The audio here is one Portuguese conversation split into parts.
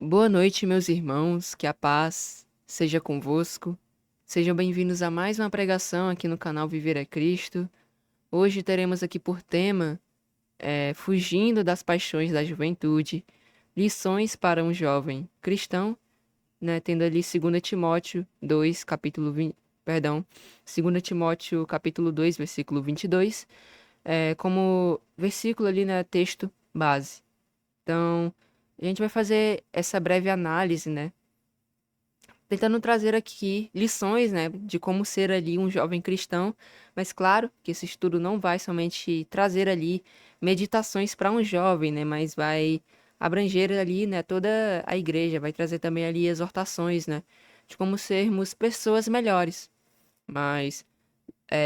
Boa noite, meus irmãos, que a paz seja convosco. Sejam bem-vindos a mais uma pregação aqui no canal Viver é Cristo. Hoje teremos aqui por tema Fugindo das Paixões da Juventude, lições para um jovem cristão, né, tendo ali 2 Timóteo 2, capítulo 20, perdão, 2 Timóteo capítulo 2, versículo 22, como versículo ali, né, texto base. Então, a gente vai fazer essa breve análise, né, tentando trazer aqui lições, né, de como ser ali um jovem cristão, mas claro que esse estudo não vai somente trazer ali meditações para um jovem, né, mas vai abranger ali, né, toda a igreja, vai trazer também ali exortações, né, de como sermos pessoas melhores. Mas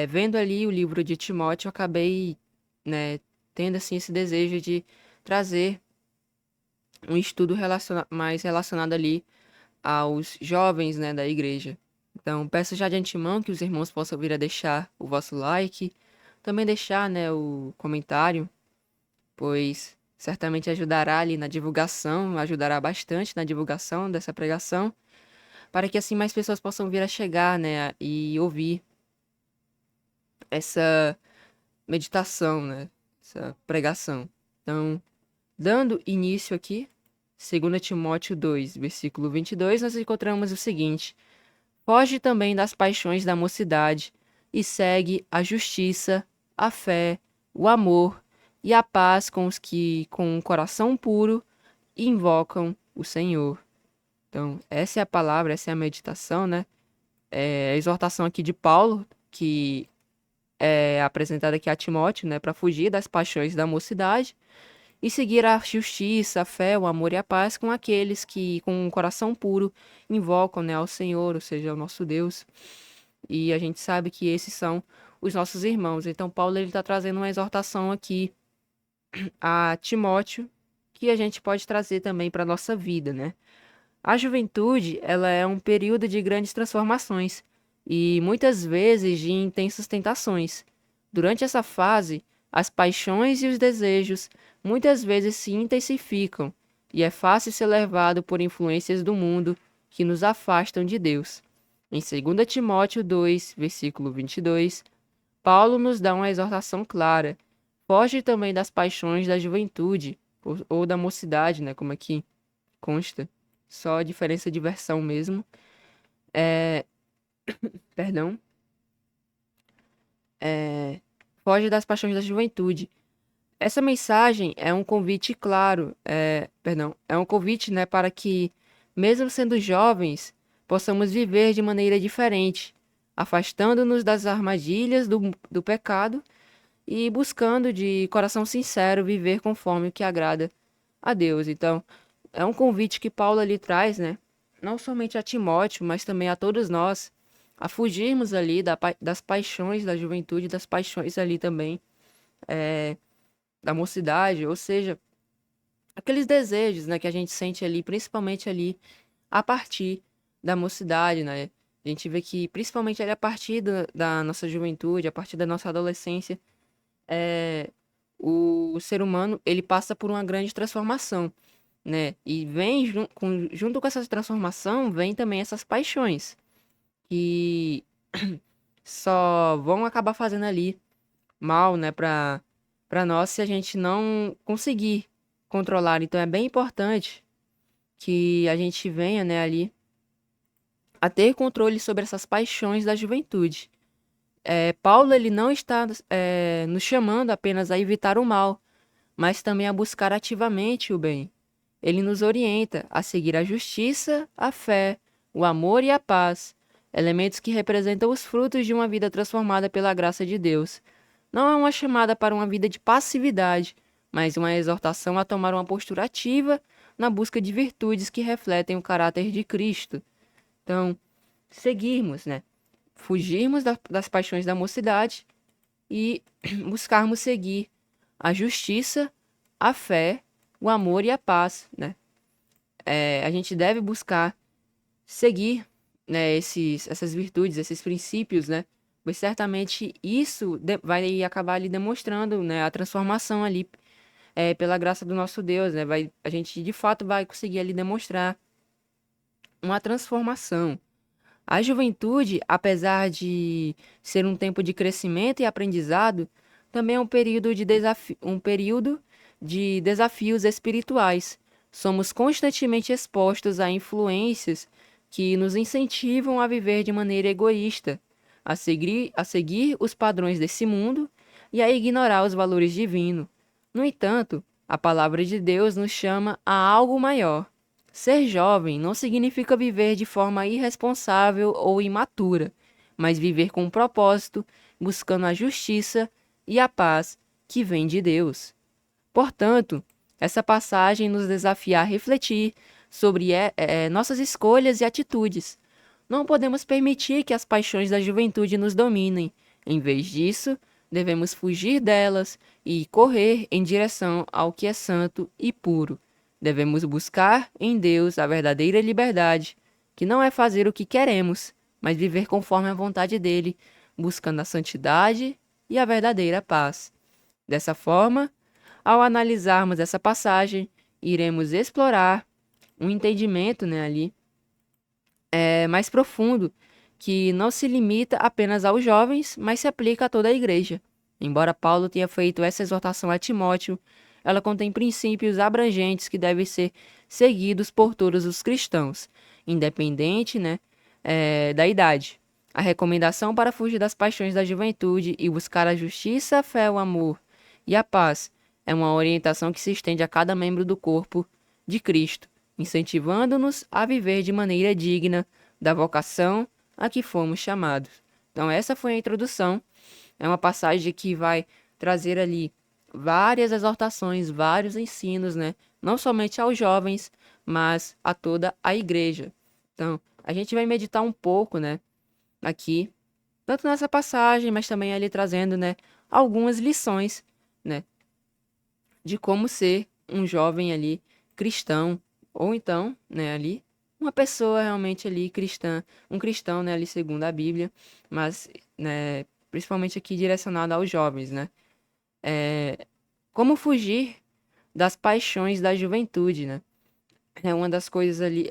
vendo ali o livro de Timóteo, eu acabei, né, tendo assim esse desejo de trazer um estudo mais relacionado ali aos jovens, né, da igreja. Então, peço já de antemão que os irmãos possam vir a deixar o vosso like, também deixar, né, o comentário, pois certamente ajudará ali na divulgação, ajudará bastante na divulgação dessa pregação, para que assim mais pessoas possam vir a chegar, né, e ouvir essa meditação, né, essa pregação. Então, dando início aqui, 2 Timóteo 2, versículo 22, nós encontramos o seguinte: Foge também das paixões da mocidade e segue a justiça, a fé, o amor e a paz com os que, com um coração puro, invocam o Senhor. Então, essa é a palavra, essa é a meditação, né? É a exortação aqui de Paulo, que é apresentada aqui a Timóteo, né? Para fugir das paixões da mocidade e seguir a justiça, a fé, o amor e a paz com aqueles que, com um coração puro, invocam, né, ao Senhor, ou seja, ao nosso Deus. E a gente sabe que esses são os nossos irmãos. Então, Paulo ele está trazendo uma exortação aqui a Timóteo, que a gente pode trazer também para a nossa vida, né? A juventude, ela é um período de grandes transformações e muitas vezes de intensas tentações. Durante essa fase, as paixões e os desejos muitas vezes se intensificam e é fácil ser levado por influências do mundo que nos afastam de Deus. Em 2 Timóteo 2, versículo 22, Paulo nos dá uma exortação clara. Foge também das paixões da juventude ou da mocidade, né, como aqui consta. Só a diferença de versão mesmo. Perdão. Foge das paixões da juventude. Essa mensagem é um convite claro, perdão, é um convite, né, para que, mesmo sendo jovens, possamos viver de maneira diferente, afastando-nos das armadilhas do pecado e buscando de coração sincero viver conforme o que agrada a Deus. Então, é um convite que Paulo ali traz, né? Não somente a Timóteo, mas também a todos nós, a fugirmos ali das paixões da juventude, das paixões ali também da mocidade, ou seja, aqueles desejos, né, que a gente sente ali, principalmente ali a partir da mocidade, né? A gente vê que principalmente ali a partir da nossa juventude, a partir da nossa adolescência, o ser humano ele passa por uma grande transformação, né? E vem junto com essa transformação vem também essas paixões que só vão acabar fazendo ali mal, né, para nós se a gente não conseguir controlar. Então é bem importante que a gente venha, né, ali a ter controle sobre essas paixões da juventude. Paulo ele não está nos chamando apenas a evitar o mal, mas também a buscar ativamente o bem. Ele nos orienta a seguir a justiça, a fé, o amor e a paz, elementos que representam os frutos de uma vida transformada pela graça de Deus. Não é uma chamada para uma vida de passividade, mas uma exortação a tomar uma postura ativa na busca de virtudes que refletem o caráter de Cristo. Então, seguirmos, né? Fugirmos das paixões da mocidade e buscarmos seguir a justiça, a fé, o amor e a paz, né? A gente deve buscar seguir, né, essas virtudes, esses princípios, né? Pois certamente isso vai acabar ali demonstrando, né, a transformação ali pela graça do nosso Deus, né? A gente de fato vai conseguir ali demonstrar uma transformação. A juventude, apesar de ser um tempo de crescimento e aprendizado, também é um período de desafios espirituais. Somos constantemente expostos a influências que nos incentivam a viver de maneira egoísta, a seguir os padrões desse mundo e a ignorar os valores divinos. No entanto, a palavra de Deus nos chama a algo maior. Ser jovem não significa viver de forma irresponsável ou imatura, mas viver com um propósito, buscando a justiça e a paz que vem de Deus. Portanto, essa passagem nos desafia a refletir sobre nossas escolhas e atitudes. Não podemos permitir que as paixões da juventude nos dominem. Em vez disso, devemos fugir delas e correr em direção ao que é santo e puro. Devemos buscar em Deus a verdadeira liberdade, que não é fazer o que queremos, mas viver conforme a vontade dele, buscando a santidade e a verdadeira paz. Dessa forma, ao analisarmos essa passagem, iremos explorar um entendimento, né, ali mais profundo, que não se limita apenas aos jovens, mas se aplica a toda a igreja. Embora Paulo tenha feito essa exortação a Timóteo, ela contém princípios abrangentes que devem ser seguidos por todos os cristãos, independente, né, da idade. A recomendação para fugir das paixões da juventude e buscar a justiça, a fé, o amor e a paz é uma orientação que se estende a cada membro do corpo de Cristo, incentivando-nos a viver de maneira digna da vocação a que fomos chamados. Então, essa foi a introdução. É uma passagem que vai trazer ali várias exortações, vários ensinos, né? Não somente aos jovens, mas a toda a igreja. Então, a gente vai meditar um pouco, né? Aqui, tanto nessa passagem, mas também ali trazendo, né? Algumas lições, né? De como ser um jovem ali cristão, ou então, né, ali, uma pessoa realmente ali cristã, um cristão, né, ali segundo a Bíblia, mas, né, principalmente aqui direcionado aos jovens, né? Como fugir das paixões da juventude, né? É uma das coisas ali,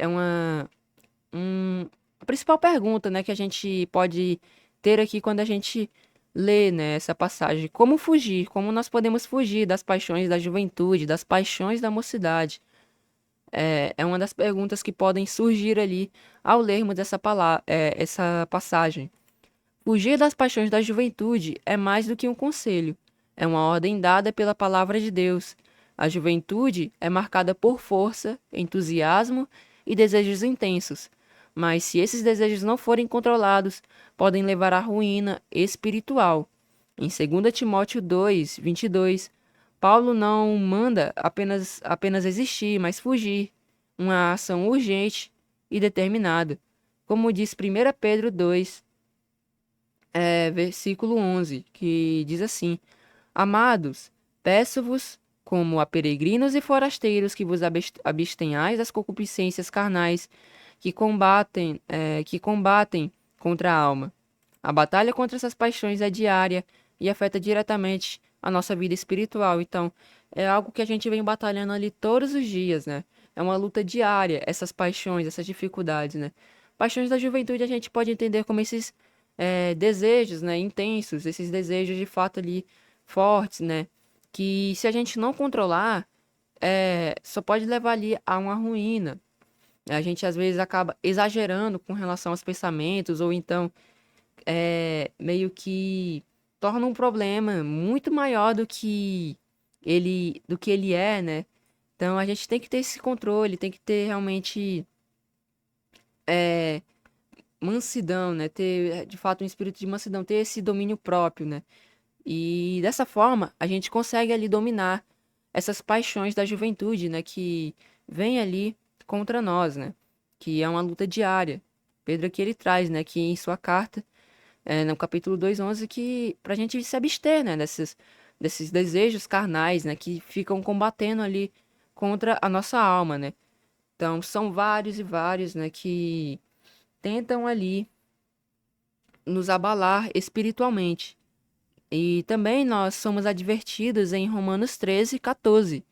a principal pergunta, né, que a gente pode ter aqui quando a gente lê, né, essa passagem. Como fugir? Como nós podemos fugir das paixões da juventude, das paixões da mocidade? É uma das perguntas que podem surgir ali ao lermos essa passagem. Fugir das paixões da juventude é mais do que um conselho. É uma ordem dada pela palavra de Deus. A juventude é marcada por força, entusiasmo e desejos intensos. Mas se esses desejos não forem controlados, podem levar à ruína espiritual. Em 2 Timóteo 2:22, Paulo não manda apenas existir, mas fugir, uma ação urgente e determinada. Como diz 1 Pedro 2, versículo 11, que diz assim: Amados, peço-vos, como a peregrinos e forasteiros, que vos abstenhais das concupiscências carnais que combatem contra a alma. A batalha contra essas paixões é diária e afeta diretamente a nossa vida espiritual. Então, é algo que a gente vem batalhando ali todos os dias, né? É uma luta diária, essas paixões, essas dificuldades, né? Paixões da juventude a gente pode entender como esses desejos, né, intensos, esses desejos de fato ali fortes, né? Que se a gente não controlar, só pode levar ali a uma ruína. A gente às vezes acaba exagerando com relação aos pensamentos, ou então meio que torna um problema muito maior do que ele é, né? Então a gente tem que ter esse controle, tem que ter realmente mansidão, né? Ter de fato um espírito de mansidão, ter esse domínio próprio, né? E dessa forma a gente consegue ali dominar essas paixões da juventude, né? Que vem ali contra nós, né? Que é uma luta diária. Pedro aqui ele traz, né? Que em sua carta no capítulo 2:11 que pra gente se abster, né, desses desejos carnais, né, que ficam combatendo ali contra a nossa alma, né? Então, são vários e vários, né, que tentam ali nos abalar espiritualmente. E também nós somos advertidos em Romanos 13:14.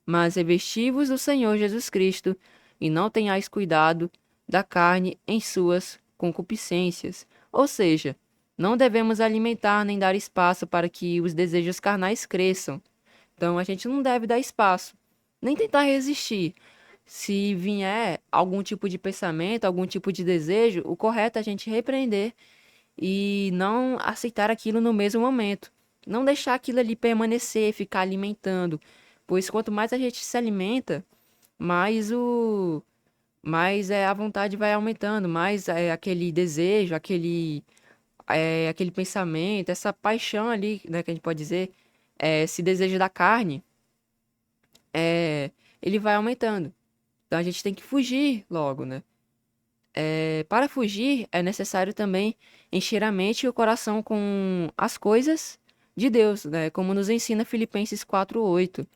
Mas revesti-vos do Senhor Jesus Cristo, e não tenhais cuidado da carne em suas concupiscências. Ou seja, não devemos alimentar nem dar espaço para que os desejos carnais cresçam. Então a gente não deve dar espaço, nem tentar resistir. Se vier algum tipo de pensamento, algum tipo de desejo, o correto é a gente repreender e não aceitar aquilo no mesmo momento. Não deixar aquilo ali permanecer, ficar alimentando. Pois quanto mais a gente se alimenta, mais a vontade vai aumentando, mais aquele desejo, aquele pensamento, essa paixão ali, né, que a gente pode dizer, esse desejo da carne, ele vai aumentando. Então a gente tem que fugir logo, né? Para fugir, é necessário também encher a mente e o coração com as coisas de Deus, né? Como nos ensina Filipenses 4:8.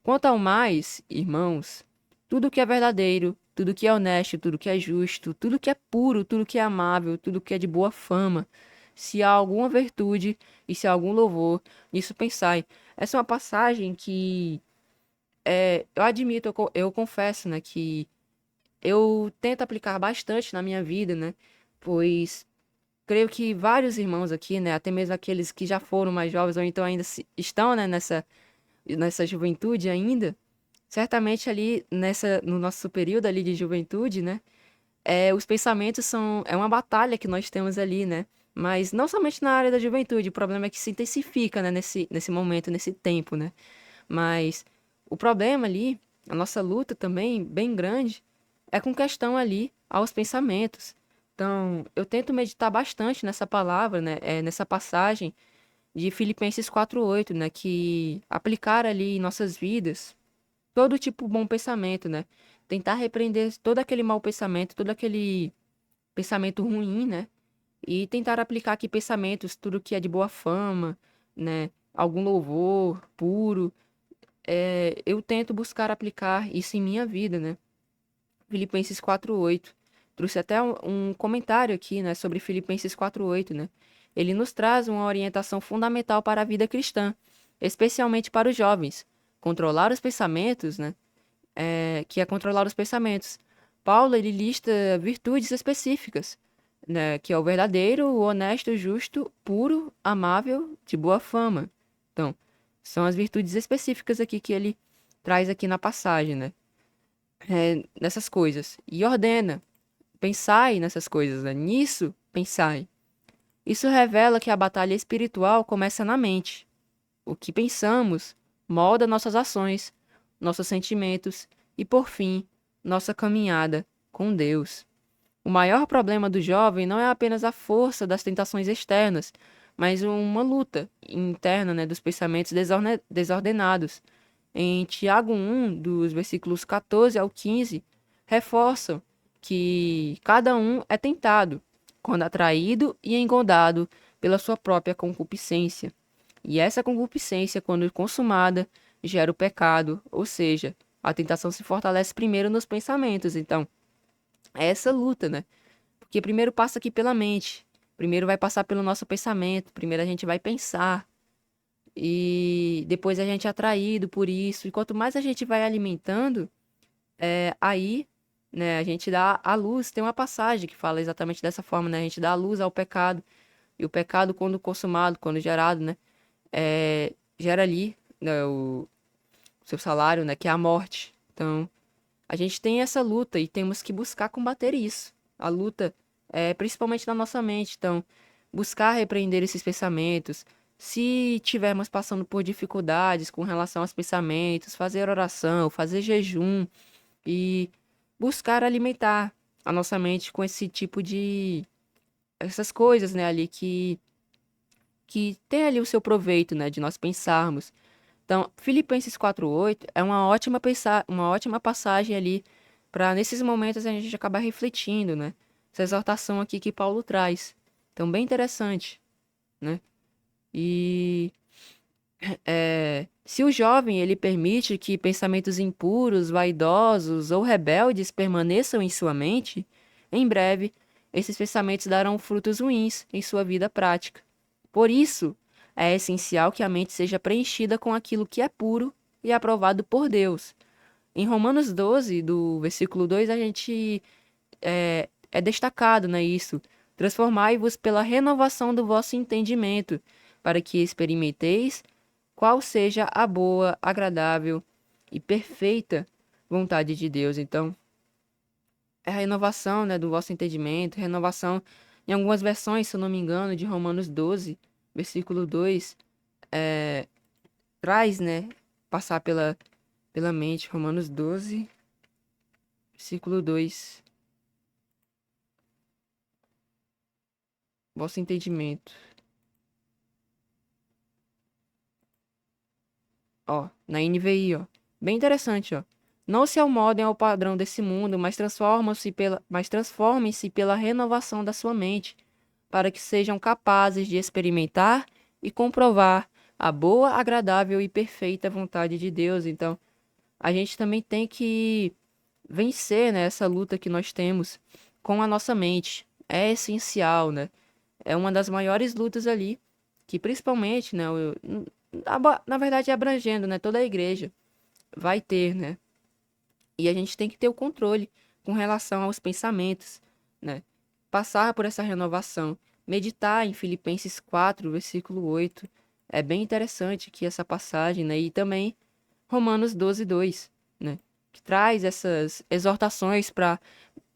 Quanto ao mais, irmãos, tudo que é verdadeiro, tudo que é honesto, tudo que é justo, tudo que é puro, tudo que é amável, tudo que é de boa fama, se há alguma virtude e se há algum louvor, nisso pensai. Essa é uma passagem que eu admito, eu confesso, né, que eu tento aplicar bastante na minha vida, né? Pois creio que vários irmãos aqui, né, até mesmo aqueles que já foram mais jovens ou então ainda estão, né, nessa juventude ainda, certamente ali no nosso período ali de juventude, né, os pensamentos é uma batalha que nós temos ali, né? Mas não somente na área da juventude, o problema é que se intensifica, né, nesse momento, nesse tempo, né? Mas o problema ali, a nossa luta também, bem grande, é com questão ali aos pensamentos. Então, eu tento meditar bastante nessa palavra, né, nessa passagem de Filipenses 4:8, né, que aplicar ali em nossas vidas todo tipo de bom pensamento, né? Tentar repreender todo aquele mau pensamento, todo aquele pensamento ruim, né? E tentar aplicar aqui pensamentos, tudo que é de boa fama, né? Algum louvor puro. Eu tento buscar aplicar isso em minha vida, né? Filipenses 4:8. Trouxe até um comentário aqui, né, sobre Filipenses 4:8, né? Ele nos traz uma orientação fundamental para a vida cristã, especialmente para os jovens. Controlar os pensamentos, né? Que é controlar os pensamentos. Paulo, ele lista virtudes específicas, né? Que é o verdadeiro, o honesto, o justo, puro, amável, de boa fama. Então, são as virtudes específicas aqui que ele traz aqui na passagem, né? Nessas coisas. E ordena, pensai nessas coisas, né? Nisso, pensai. Isso revela que a batalha espiritual começa na mente. O que pensamos molda nossas ações, nossos sentimentos e, por fim, nossa caminhada com Deus. O maior problema do jovem não é apenas a força das tentações externas, mas uma luta interna, né, dos pensamentos desordenados. Em Tiago 1, dos versículos 14 ao 15, reforçam que cada um é tentado, quando atraído e engodado pela sua própria concupiscência. E essa concupiscência, quando consumada, gera o pecado, ou seja, a tentação se fortalece primeiro nos pensamentos. Então, é essa luta, né? Porque primeiro passa aqui pela mente, primeiro vai passar pelo nosso pensamento, primeiro a gente vai pensar, e depois a gente é atraído por isso. E quanto mais a gente vai alimentando, aí, né, a gente dá a luz. Tem uma passagem que fala exatamente dessa forma, né? A gente dá a luz ao pecado. E o pecado, quando consumado, quando gerado, né? Gera ali, né, o seu salário, né? Que é a morte. Então, a gente tem essa luta e temos que buscar combater isso. A luta é principalmente na nossa mente. Então, buscar repreender esses pensamentos. Se tivermos passando por dificuldades com relação aos pensamentos, fazer oração, fazer jejum e buscar alimentar a nossa mente com esse tipo de essas coisas, né, ali que tem ali o seu proveito, né, de nós pensarmos. Então, Filipenses 4:8 é uma ótima passagem ali para nesses momentos a gente acabar refletindo, né? Essa exortação aqui que Paulo traz. Então, bem interessante, né? E se o jovem ele permite que pensamentos impuros, vaidosos ou rebeldes permaneçam em sua mente, em breve esses pensamentos darão frutos ruins em sua vida prática. Por isso, é essencial que a mente seja preenchida com aquilo que é puro e aprovado por Deus. Em Romanos 12, do versículo 2, a gente é destacado, né, isso. Transformai-vos pela renovação do vosso entendimento, para que experimenteis qual seja a boa, agradável e perfeita vontade de Deus. Então, é a renovação, né, do vosso entendimento, renovação, em algumas versões, se eu não me engano, de Romanos 12, versículo 2, traz, né, passar pela mente, Romanos 12, versículo 2, vosso entendimento. Ó, na NVI, ó. Bem interessante, ó. Não se amoldem ao padrão desse mundo, mas transformem-se pela renovação da sua mente, para que sejam capazes de experimentar e comprovar a boa, agradável e perfeita vontade de Deus. Então, a gente também tem que vencer, né, essa luta que nós temos com a nossa mente. É essencial, né? É uma das maiores lutas ali, que principalmente, né, na verdade abrangendo, né, toda a igreja vai ter, né? E a gente tem que ter o controle com relação aos pensamentos, né? Passar por essa renovação, meditar em Filipenses 4, versículo 8. É bem interessante aqui essa passagem, né? E também Romanos 12, 2, né? Que traz essas exortações para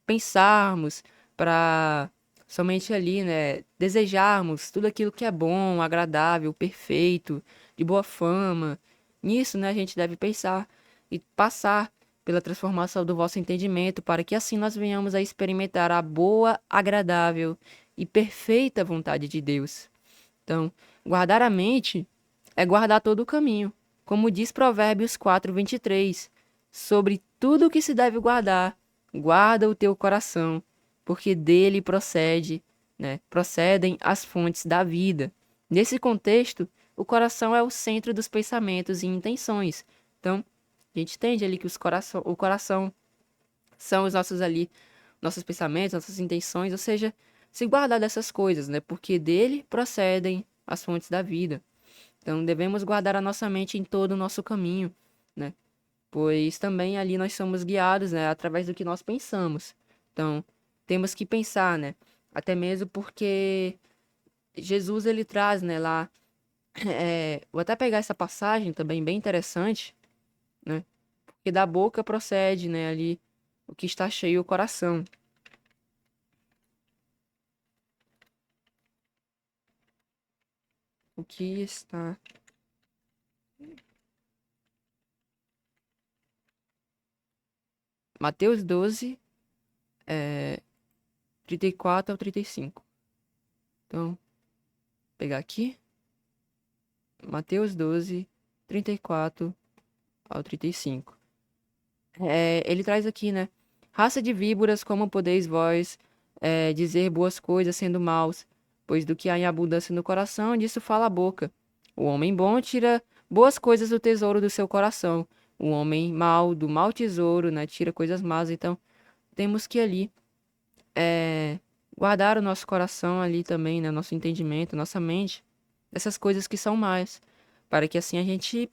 pensarmos, para somente ali, né, desejarmos tudo aquilo que é bom, agradável, perfeito, de boa fama. Nisso, né, a gente deve pensar e passar pela transformação do vosso entendimento, para que assim nós venhamos a experimentar a boa, agradável e perfeita vontade de Deus. Então, guardar a mente é guardar todo o caminho. Como diz Provérbios 4:23, sobre tudo o que se deve guardar, guarda o teu coração, porque dele procedem as fontes da vida. Nesse contexto, o coração é o centro dos pensamentos e intenções. Então, a gente entende ali que o coração são os nossos ali, nossos pensamentos, nossas intenções, ou seja, se guardar dessas coisas, né? Porque dele procedem as fontes da vida. Então, devemos guardar a nossa mente em todo o nosso caminho, né? Pois também ali nós somos guiados, né, através do que nós pensamos. Então, temos que pensar, né? Até mesmo porque Jesus ele traz, né, lá, vou até pegar essa passagem também bem interessante, né? Porque da boca procede, né, ali o que está cheio o coração. O que está Mateus 12, 34 ao 35. Então, pegar aqui. Mateus 12, 34 ao 35. Ele traz aqui, né? Raça de víboras, como podeis vós dizer boas coisas sendo maus? Pois do que há em abundância no coração, disso fala a boca. O homem bom tira boas coisas do tesouro do seu coração. O homem mau, do mau tesouro, né? Tira coisas más. Então, temos que ali guardar o nosso coração ali também, né? Nosso entendimento, nossa mente, essas coisas que são más, para que assim a gente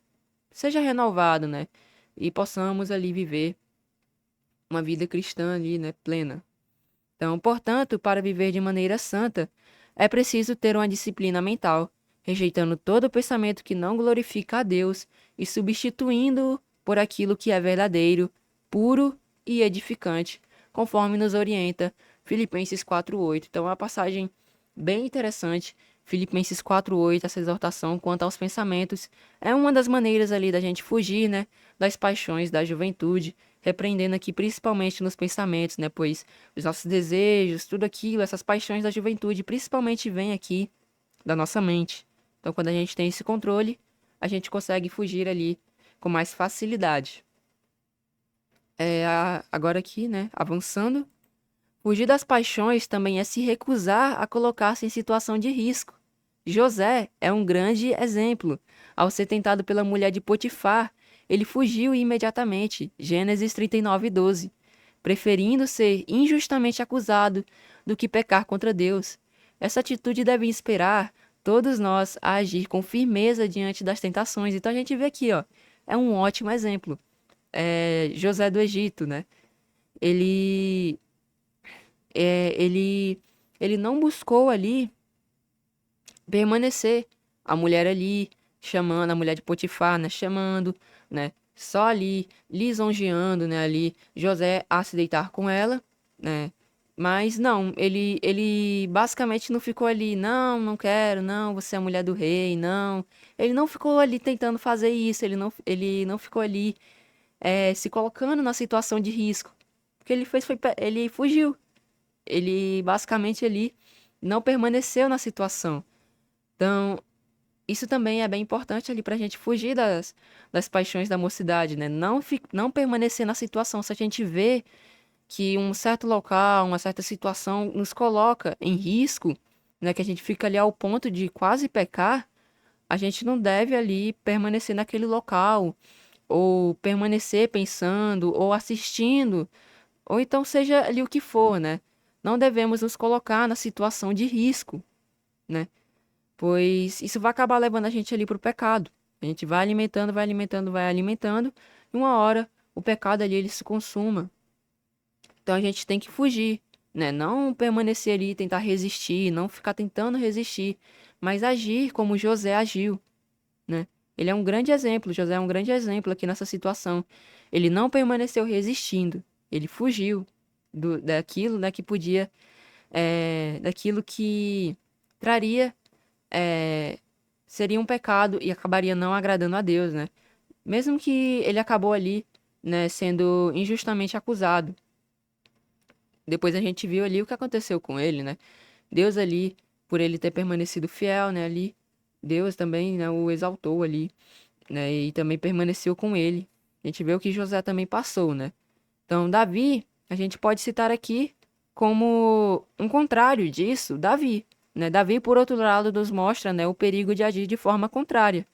seja renovado, né? E possamos ali viver uma vida cristã ali, né? Plena. Então, portanto, para viver de maneira santa, é preciso ter uma disciplina mental, rejeitando todo pensamento que não glorifica a Deus e substituindo-o por aquilo que é verdadeiro, puro e edificante, conforme nos orienta Filipenses 4:8. Então, é uma passagem bem interessante. Filipenses 4:8, essa exortação quanto aos pensamentos, é uma das maneiras ali da gente fugir, né, das paixões da juventude, repreendendo aqui principalmente nos pensamentos, né, pois os nossos desejos, tudo aquilo, essas paixões da juventude, principalmente vêm aqui da nossa mente. Então, quando a gente tem esse controle, a gente consegue fugir ali com mais facilidade. Agora aqui, né, avançando, fugir das paixões também é se recusar a colocar-se em situação de risco. José é um grande exemplo. Ao ser tentado pela mulher de Potifar, ele fugiu imediatamente. Gênesis 39:12, preferindo ser injustamente acusado do que pecar contra Deus. Essa atitude deve inspirar todos nós a agir com firmeza diante das tentações. Então a gente vê aqui, ó, é um ótimo exemplo. José do Egito, né? Ele, é, ele, ele não buscou ali permanecer. A mulher ali chamando, a mulher de Potifar, né? Chamando, né? Só ali lisonjeando, né? Ali José a se deitar com ela, né? Mas não, ele basicamente não ficou ali, não, não quero, não, você é a mulher do rei, não. Ele não ficou ali tentando fazer isso, ele não ficou ali se colocando na situação de risco. O que ele fez foi, ele fugiu. Ele basicamente ali não permaneceu na situação. Então, isso também é bem importante ali pra gente fugir das paixões da mocidade, né? Não permanecer na situação. Se a gente vê que um certo local, uma certa situação nos coloca em risco, né? Que a gente fica ali ao ponto de quase pecar, a gente não deve ali permanecer naquele local, ou permanecer pensando, ou assistindo, ou então seja ali o que for, né? Não devemos nos colocar na situação de risco, né? Pois isso vai acabar levando a gente ali pro pecado. A gente vai alimentando, vai alimentando, vai alimentando, e uma hora o pecado ali ele se consuma. Então a gente tem que fugir, né? Não permanecer ali, tentar resistir, não ficar tentando resistir, mas agir como José agiu, né? Ele é um grande exemplo, José é um grande exemplo aqui nessa situação. Ele não permaneceu resistindo, ele fugiu daquilo, né, que podia, daquilo que traria, é, seria um pecado e acabaria não agradando a Deus, né? Mesmo que ele acabou ali, né, sendo injustamente acusado. Depois a gente viu ali o que aconteceu com ele, né? Deus ali, por ele ter permanecido fiel, né, ali, Deus também, né, o exaltou ali, né, e também permaneceu com ele. A gente vê o que José também passou, né? Então, Davi, a gente pode citar aqui como um contrário disso, Davi, né? Davi, por outro lado, nos mostra, né, o perigo de agir de forma contrária.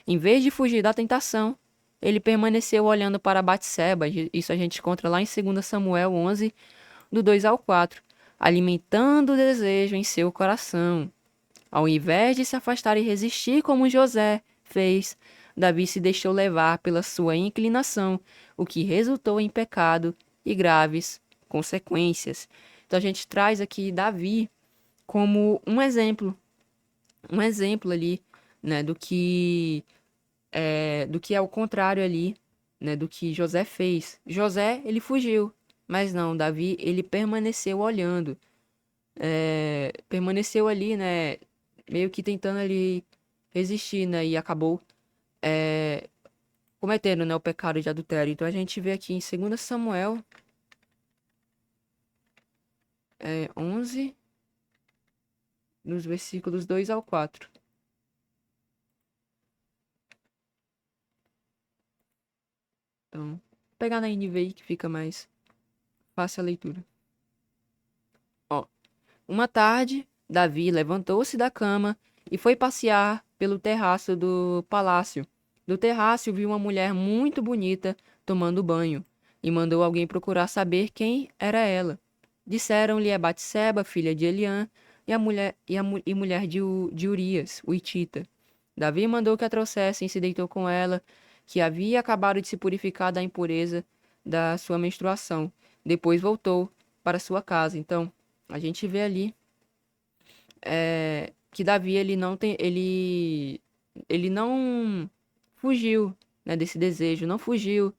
Em vez de fugir da tentação, ele permaneceu olhando para Batseba. Isso a gente encontra lá em 2 Samuel 11, do 2 ao 4, alimentando o desejo em seu coração. Ao invés de se afastar e resistir como José fez, Davi se deixou levar pela sua inclinação, o que resultou em pecado e graves consequências. Então a gente traz aqui Davi como um exemplo ali, né, do que é o contrário ali, né, do que José fez. José, ele fugiu, mas não, Davi, ele permaneceu olhando, permaneceu ali, né, meio que tentando ali resistir, né, e acabou cometendo, né, o pecado de adultério. Então a gente vê aqui em 2 Samuel 11, nos versículos 2 ao 4. Então, vou pegar na NVI que fica mais fácil a leitura. Ó, uma tarde, Davi levantou-se da cama e foi passear pelo terraço do palácio. Do terraço viu uma mulher muito bonita tomando banho e mandou alguém procurar saber quem era ela. Disseram-lhe é Batseba, filha de Eliã, e mulher de Urias, o Hitita. Davi mandou que a trouxessem e se deitou com ela, que havia acabado de se purificar da impureza da sua menstruação. Depois voltou para sua casa. Então, a gente vê ali que Davi ele não fugiu, né, desse desejo, não fugiu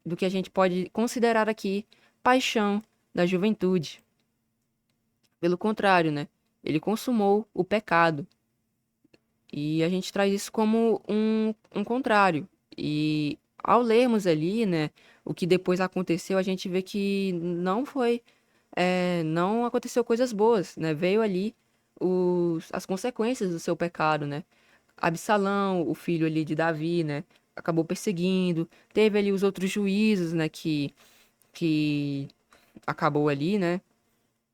do que a gente pode considerar aqui paixão da juventude. Pelo contrário, né, ele consumou o pecado. E a gente traz isso como um contrário. E ao lermos ali, né, o que depois aconteceu, a gente vê que não aconteceu coisas boas, né? Veio ali as consequências do seu pecado, né? Absalão, o filho ali de Davi, né? Acabou perseguindo. Teve ali os outros juízos, né? Que acabou ali, né?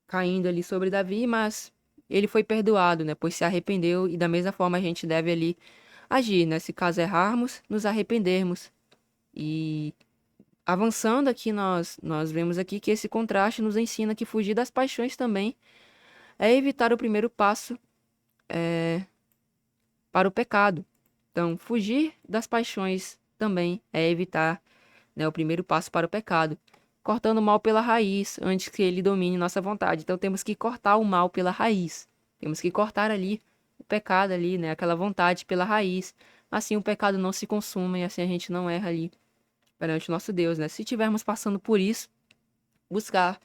Caindo ali sobre Davi, mas ele foi perdoado, né? Pois se arrependeu e da mesma forma a gente deve ali agir, né? Se caso errarmos, nos arrependermos. E avançando aqui, nós vemos aqui que esse contraste nos ensina que fugir das paixões também é evitar o primeiro passo para o pecado. Então, fugir das paixões também é evitar, né, o primeiro passo para o pecado, cortando o mal pela raiz antes que ele domine nossa vontade. Então, temos que cortar o mal pela raiz. Temos que cortar ali o pecado ali, né, aquela vontade pela raiz. Assim o pecado não se consuma e assim a gente não erra ali perante o nosso Deus, né? Se estivermos passando por isso, buscar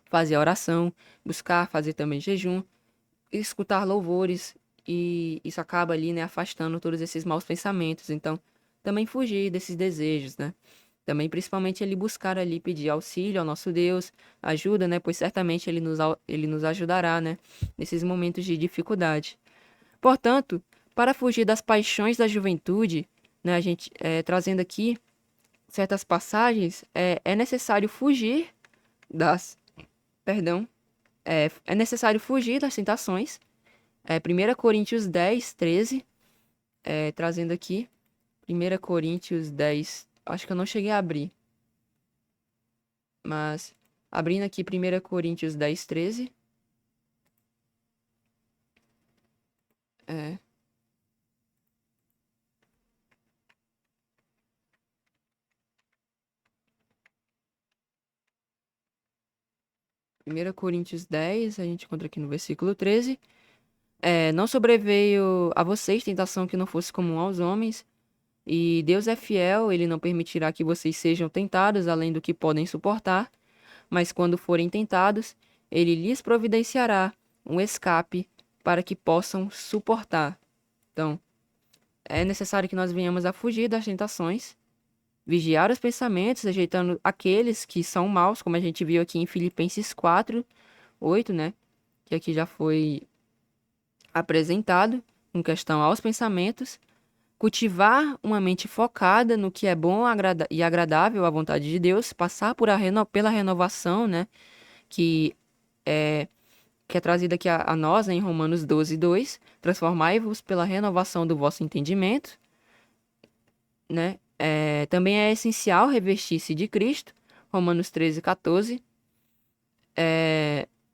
fazer a oração, buscar fazer também jejum, escutar louvores, e isso acaba ali, né, afastando todos esses maus pensamentos. Então, também fugir desses desejos, né? Também, principalmente, ele buscar ali pedir auxílio ao nosso Deus, ajuda, né? Pois certamente ele nos ajudará, né? Nesses momentos de dificuldade. Portanto, para fugir das paixões da juventude, né? A gente, trazendo aqui certas passagens, é necessário fugir das, perdão, é necessário fugir das tentações. 1 Coríntios 10, 13, trazendo aqui. 1 Coríntios 10, acho que eu não cheguei a abrir, mas abrindo aqui 1 Coríntios 10, 13. É, 1 Coríntios 10, a gente encontra aqui no versículo 13. Não sobreveio a vocês tentação que não fosse comum aos homens, e Deus é fiel, ele não permitirá que vocês sejam tentados além do que podem suportar, mas quando forem tentados, ele lhes providenciará um escape para que possam suportar. Então, é necessário que nós venhamos a fugir das tentações, vigiar os pensamentos, rejeitando aqueles que são maus, como a gente viu aqui em Filipenses 4, 8, né? Que aqui já foi apresentado, com questão aos pensamentos. Cultivar uma mente focada no que é bom e agradável à vontade de Deus, passar pela renovação, né? Que é, que é trazida aqui a nós, né, em Romanos 12, 2. Transformai-vos pela renovação do vosso entendimento, né? Também é essencial revestir-se de Cristo, Romanos 13, 14.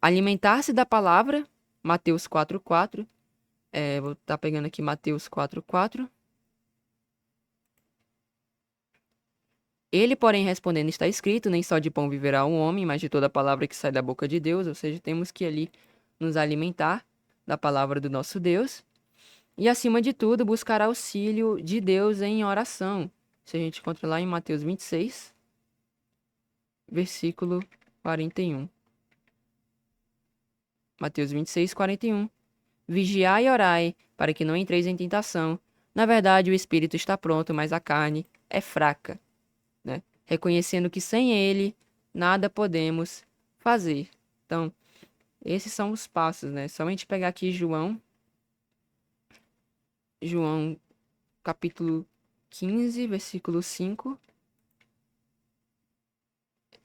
Alimentar-se da palavra, Mateus 4, 4. Vou estar pegando aqui Mateus 4, 4. Ele, porém, respondendo, está escrito, nem só de pão viverá o homem, mas de toda a palavra que sai da boca de Deus. Ou seja, temos que ali nos alimentar da palavra do nosso Deus. E, acima de tudo, buscar auxílio de Deus em oração. Isso a gente encontra lá em Mateus 26, versículo 41. Mateus 26, 41. Vigiai e orai, para que não entreis em tentação. Na verdade, o espírito está pronto, mas a carne é fraca, né? Reconhecendo que sem ele nada podemos fazer. Então, esses são os passos, né? Só a gente pegar aqui João capítulo 15, versículo 5.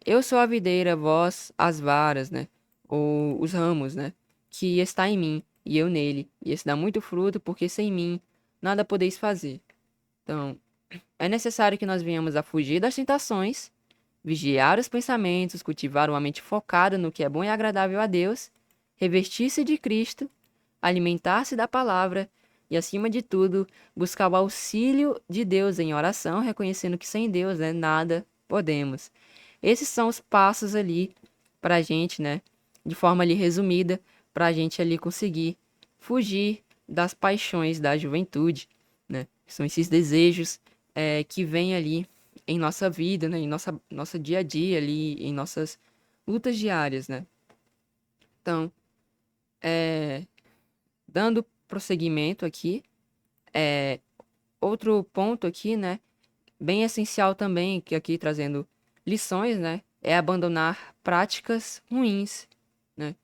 Eu sou a videira, vós as varas, né? Ou os ramos, né? Que está em mim e eu nele. E esse dá muito fruto, porque sem mim nada podeis fazer. Então, é necessário que nós venhamos a fugir das tentações, vigiar os pensamentos, cultivar uma mente focada no que é bom e agradável a Deus, revestir-se de Cristo, alimentar-se da palavra e, acima de tudo, buscar o auxílio de Deus em oração, reconhecendo que sem Deus, né, nada podemos. Esses são os passos ali para a gente, né, de forma ali resumida, para a gente ali conseguir fugir das paixões da juventude, né? São esses desejos que vêm ali em nossa vida, né, em nosso dia a dia ali, em nossas lutas diárias, né? Então, dando prosseguimento aqui, outro ponto aqui, né, bem essencial também, que aqui trazendo lições, né, é abandonar práticas ruins, né?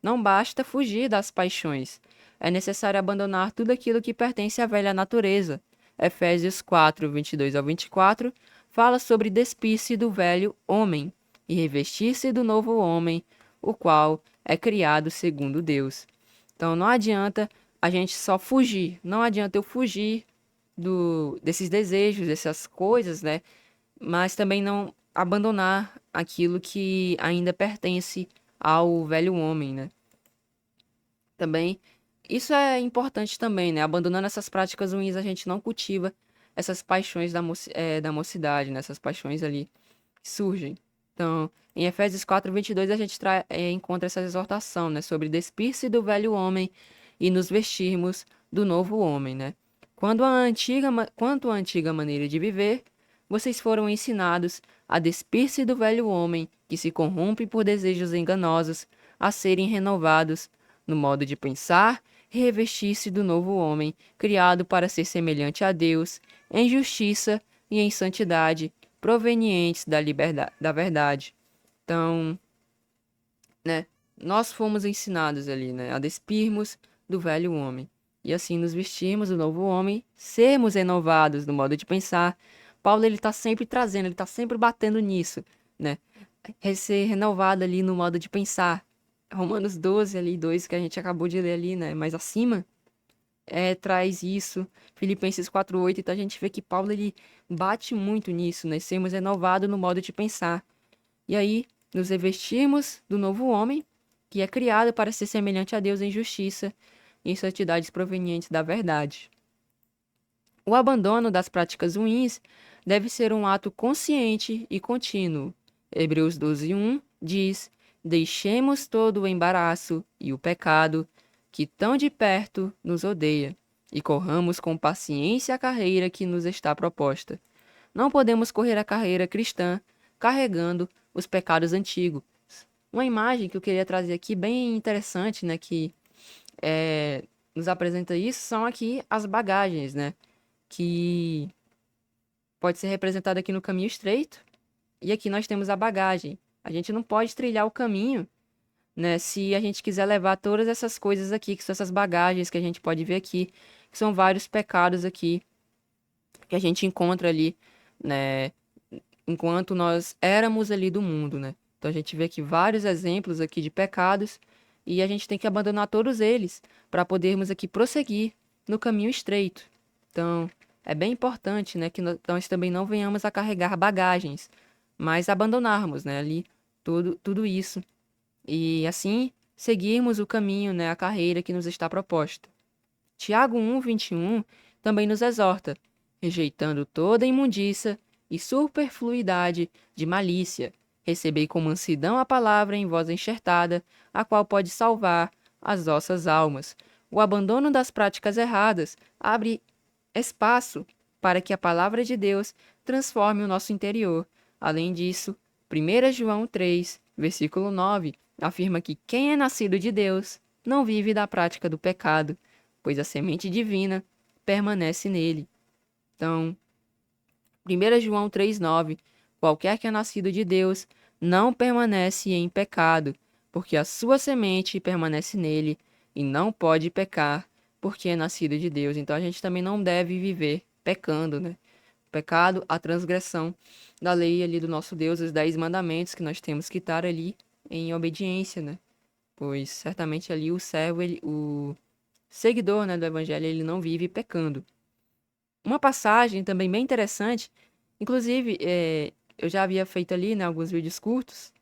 Não basta fugir das paixões, é necessário abandonar tudo aquilo que pertence à velha natureza. Efésios 4, 22 ao 24 fala sobre despir-se do velho homem e revestir-se do novo homem, o qual é criado segundo Deus. Então não adianta a gente só fugir, não adianta eu fugir desses desejos, dessas coisas, né? Mas também não abandonar aquilo que ainda pertence ao velho homem, né? Também isso é importante também, né? Abandonando essas práticas ruins, a gente não cultiva essas paixões da mocidade, né? Essas paixões ali que surgem. Então, em Efésios 4:22 a gente encontra essa exortação, né? Sobre despir-se do velho homem e nos vestirmos do novo homem, né? Quanto à antiga maneira de viver, vocês foram ensinados a despir-se do velho homem que se corrompe por desejos enganosos, a serem renovados no modo de pensar e revestir-se do novo homem, criado para ser semelhante a Deus, em justiça e em santidade, provenientes da verdade. Então, né, nós fomos ensinados ali, né, a despirmos do velho homem e assim nos vestirmos do novo homem, sermos renovados no modo de pensar. Paulo ele está sempre trazendo, ele está sempre batendo nisso, né? Ser renovado ali no modo de pensar. Romanos 12 ali, 2 que a gente acabou de ler ali, né? Mais acima, traz isso. Filipenses 4:8, então a gente vê que Paulo ele bate muito nisso, né? Sermos renovados no modo de pensar. E aí, nos revestirmos do novo homem, que é criado para ser semelhante a Deus em justiça e em santidades provenientes da verdade. O abandono das práticas ruins deve ser um ato consciente e contínuo. Hebreus 12:1 diz: Deixemos todo o embaraço e o pecado que tão de perto nos odeia, e corramos com paciência a carreira que nos está proposta. Não podemos correr a carreira cristã carregando os pecados antigos. Uma imagem que eu queria trazer aqui bem interessante, né, que nos apresenta isso, são aqui as bagagens, né, que pode ser representada aqui no caminho estreito, e aqui nós temos a bagagem. A gente não pode trilhar o caminho, né, se a gente quiser levar todas essas coisas aqui, que são essas bagagens que a gente pode ver aqui, que são vários pecados aqui que a gente encontra ali, né, enquanto nós éramos ali do mundo, né? Então a gente vê aqui vários exemplos aqui de pecados e a gente tem que abandonar todos eles para podermos aqui prosseguir no caminho estreito. Então é bem importante, né, que nós também não venhamos a carregar bagagens, mas abandonarmos, né, ali tudo isso e assim seguirmos o caminho, né, a carreira que nos está proposta. Tiago 1:21 também nos exorta, rejeitando toda imundícia e superfluidade de malícia, recebei com mansidão a palavra em voz enxertada, a qual pode salvar as vossas almas. O abandono das práticas erradas abre espaço para que a palavra de Deus transforme o nosso interior. Além disso, 1 João 3, versículo 9, afirma que quem é nascido de Deus não vive da prática do pecado, pois a semente divina permanece nele. Então, 1 João 3,9: Qualquer que é nascido de Deus não permanece em pecado, porque a sua semente permanece nele e não pode pecar, porque é nascido de Deus. Então a gente também não deve viver pecando, né? Pecado, a transgressão da lei ali do nosso Deus, os 10 mandamentos que nós temos que estar ali em obediência, né? Pois certamente ali o servo, o seguidor, né, do evangelho, ele não vive pecando. Uma passagem também bem interessante, inclusive, eu já havia feito ali, né, alguns vídeos curtos,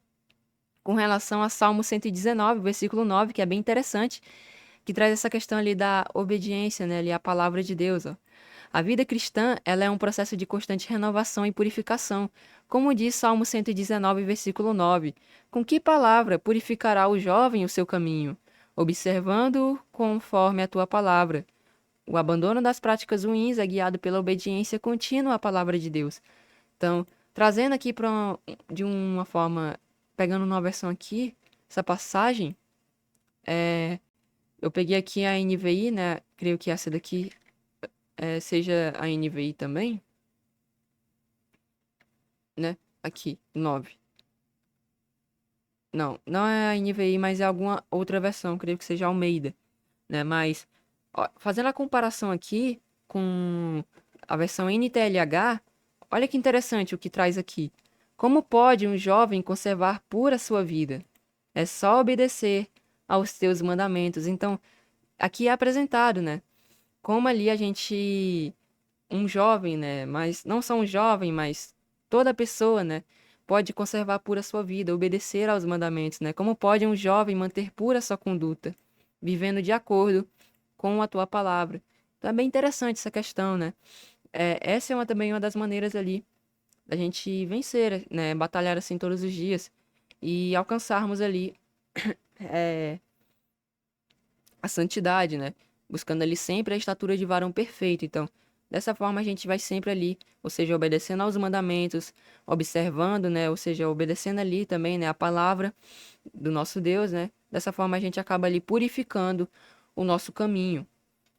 com relação a Salmo 119, versículo 9, que é bem interessante, que traz essa questão ali da obediência, né, ali à palavra de Deus, ó. A vida cristã, ela é um processo de constante renovação e purificação, como diz Salmo 119, versículo 9. Com que palavra purificará o jovem o seu caminho? Observando-o conforme a tua palavra. O abandono das práticas ruins é guiado pela obediência contínua à palavra de Deus. Então, trazendo aqui de uma forma, pegando uma versão aqui, essa passagem, eu peguei aqui a NVI, né? Creio que essa daqui seja a NVI também, né? Aqui, 9. Não, não é a NVI, mas é alguma outra versão, creio que seja Almeida, né? Mas, ó, fazendo a comparação aqui com a versão NTLH, olha que interessante o que traz aqui. Como pode um jovem conservar pura sua vida? É só obedecer aos teus mandamentos. Então, aqui é apresentado, né? Como ali a gente, um jovem, né? Mas não só um jovem, mas toda pessoa, né? Pode conservar pura sua vida, obedecer aos mandamentos, né? Como pode um jovem manter pura sua conduta, vivendo de acordo com a tua palavra. Então é bem interessante essa questão, né? Essa é também uma das maneiras ali da gente vencer, né? Batalhar assim todos os dias e alcançarmos ali é, a santidade, né? Buscando ali sempre a estatura de varão perfeito. Então, dessa forma a gente vai sempre ali, ou seja, obedecendo aos mandamentos, observando, né? Ou seja, obedecendo ali também, né? A palavra do nosso Deus, né? Dessa forma a gente acaba ali purificando o nosso caminho.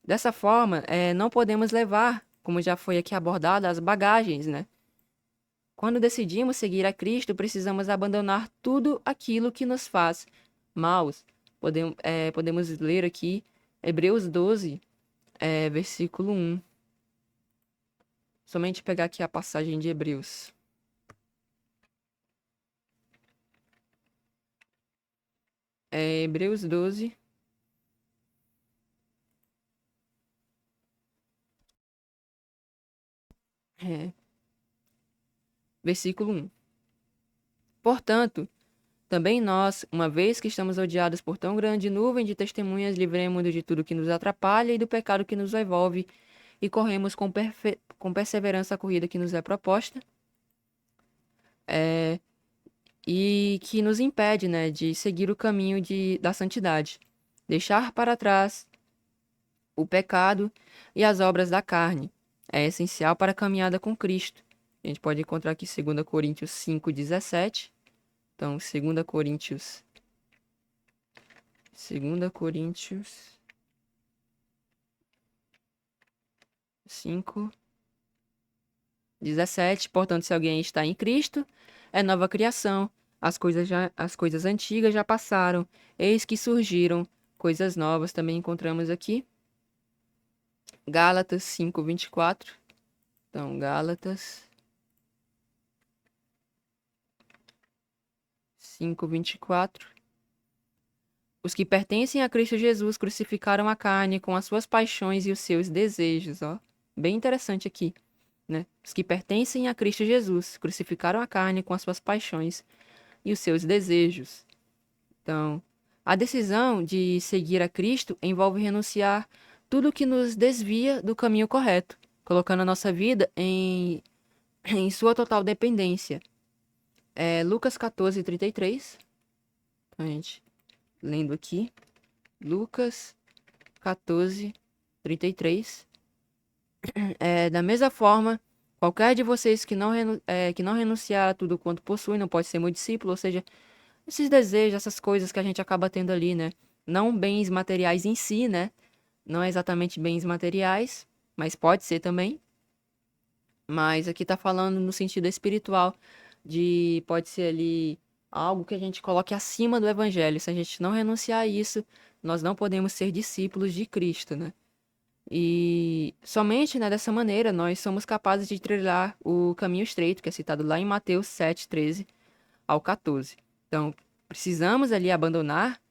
Dessa forma, não podemos levar, como já foi aqui abordado, as bagagens, né? Quando decidimos seguir a Cristo, precisamos abandonar tudo aquilo que nos faz maus. Podemos ler aqui Hebreus 12, versículo 1. Somente pegar aqui a passagem de Hebreus. Hebreus 12, é, versículo 1. Portanto, também nós, uma vez que estamos rodeados por tão grande nuvem de testemunhas, livremos-nos de tudo que nos atrapalha e do pecado que nos envolve, e corremos com perseverança a corrida que nos é proposta, é, e que nos impede, né, de seguir o caminho da santidade. Deixar para trás o pecado e as obras da carne. É essencial para a caminhada com Cristo. A gente pode encontrar aqui 2 Coríntios 5:17. Então, 2 Coríntios 5:17. Portanto, se alguém está em Cristo, é nova criação. As coisas antigas já passaram, eis que surgiram coisas novas. Também encontramos aqui Gálatas 5:24. Então, Gálatas 5:24. Os que pertencem a Cristo Jesus crucificaram a carne com as suas paixões e os seus desejos, ó. Bem interessante aqui, né? Os que pertencem a Cristo Jesus crucificaram a carne com as suas paixões e os seus desejos. Então, a decisão de seguir a Cristo envolve renunciar tudo que nos desvia do caminho correto, colocando a nossa vida em sua total dependência. Lucas 14:33. A gente lendo aqui. Lucas 14:33. Da mesma forma, qualquer de vocês que não renunciar a tudo quanto possui não pode ser meu discípulo, ou seja, esses desejos, essas coisas que a gente acaba tendo ali, né? Não bens materiais em si, né? Não é exatamente bens materiais, mas pode ser também. Mas aqui tá falando no sentido espiritual, pode ser ali algo que a gente coloque acima do evangelho. Se a gente não renunciar a isso, nós não podemos ser discípulos de Cristo, né? E somente, né, dessa maneira nós somos capazes de trilhar o caminho estreito, que é citado lá em Mateus 7:13 ao 14. Então, precisamos ali abandonar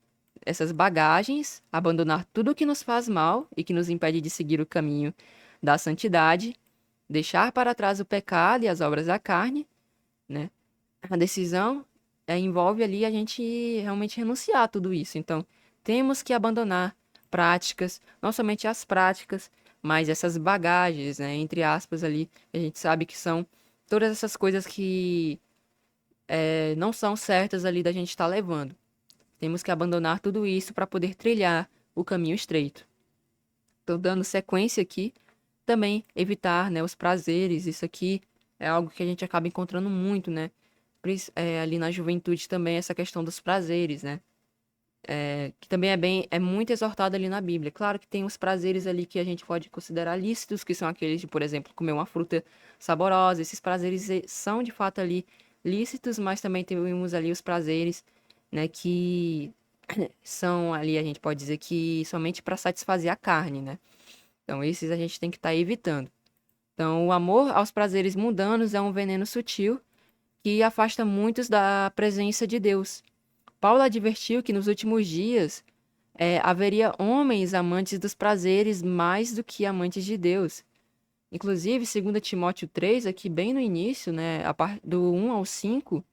essas bagagens, abandonar tudo que nos faz mal e que nos impede de seguir o caminho da santidade, deixar para trás o pecado e as obras da carne, né? A decisão envolve ali a gente realmente renunciar a tudo isso. Então, temos que abandonar práticas, não somente as práticas, mas essas bagagens, né? Entre aspas ali, a gente sabe que são todas essas coisas que não são certas ali da gente estar levando. Temos que abandonar tudo isso para poder trilhar o caminho estreito. Estou dando sequência aqui. Também evitar, né, os prazeres. Isso aqui é algo que a gente acaba encontrando muito, né? Ali na juventude também, essa questão dos prazeres, né? Que também é muito exortado ali na Bíblia. Claro que tem os prazeres ali que a gente pode considerar lícitos, que são aqueles de, por exemplo, comer uma fruta saborosa. Esses prazeres são de fato ali lícitos, mas também temos ali os prazeres, né, que são ali, a gente pode dizer que somente para satisfazer a carne, né? Então, esses a gente tem que estar evitando. Então, o amor aos prazeres mundanos é um veneno sutil que afasta muitos da presença de Deus. Paulo advertiu que nos últimos dias haveria homens amantes dos prazeres mais do que amantes de Deus. Inclusive, 2 Timóteo 3, aqui bem no início, né, do 1 ao 5,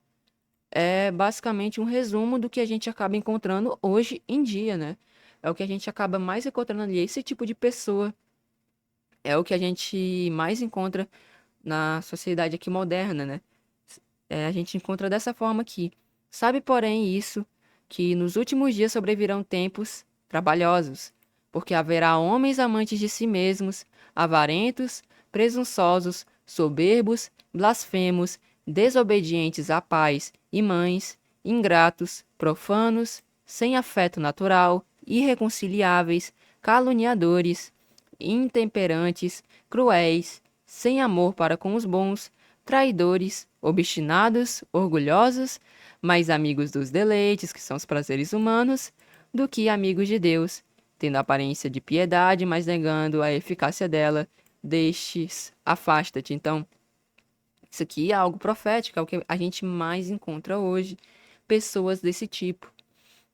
é basicamente um resumo do que a gente acaba encontrando hoje em dia, né? é o que a gente acaba mais encontrando ali. Esse tipo de pessoa é o que a gente mais encontra na sociedade aqui moderna, né? A gente encontra dessa forma aqui. Sabe, porém, isso, que nos últimos dias sobrevirão tempos trabalhosos, porque haverá homens amantes de si mesmos, avarentos, presunçosos, soberbos, blasfemos, desobedientes a pais e mães, ingratos, profanos, sem afeto natural, irreconciliáveis, caluniadores, intemperantes, cruéis, sem amor para com os bons, traidores, obstinados, orgulhosos, mais amigos dos deleites, que são os prazeres humanos, do que amigos de Deus, tendo aparência de piedade, mas negando a eficácia dela. Destes, afasta-te. Então, isso aqui é algo profético, é o que a gente mais encontra hoje, pessoas desse tipo.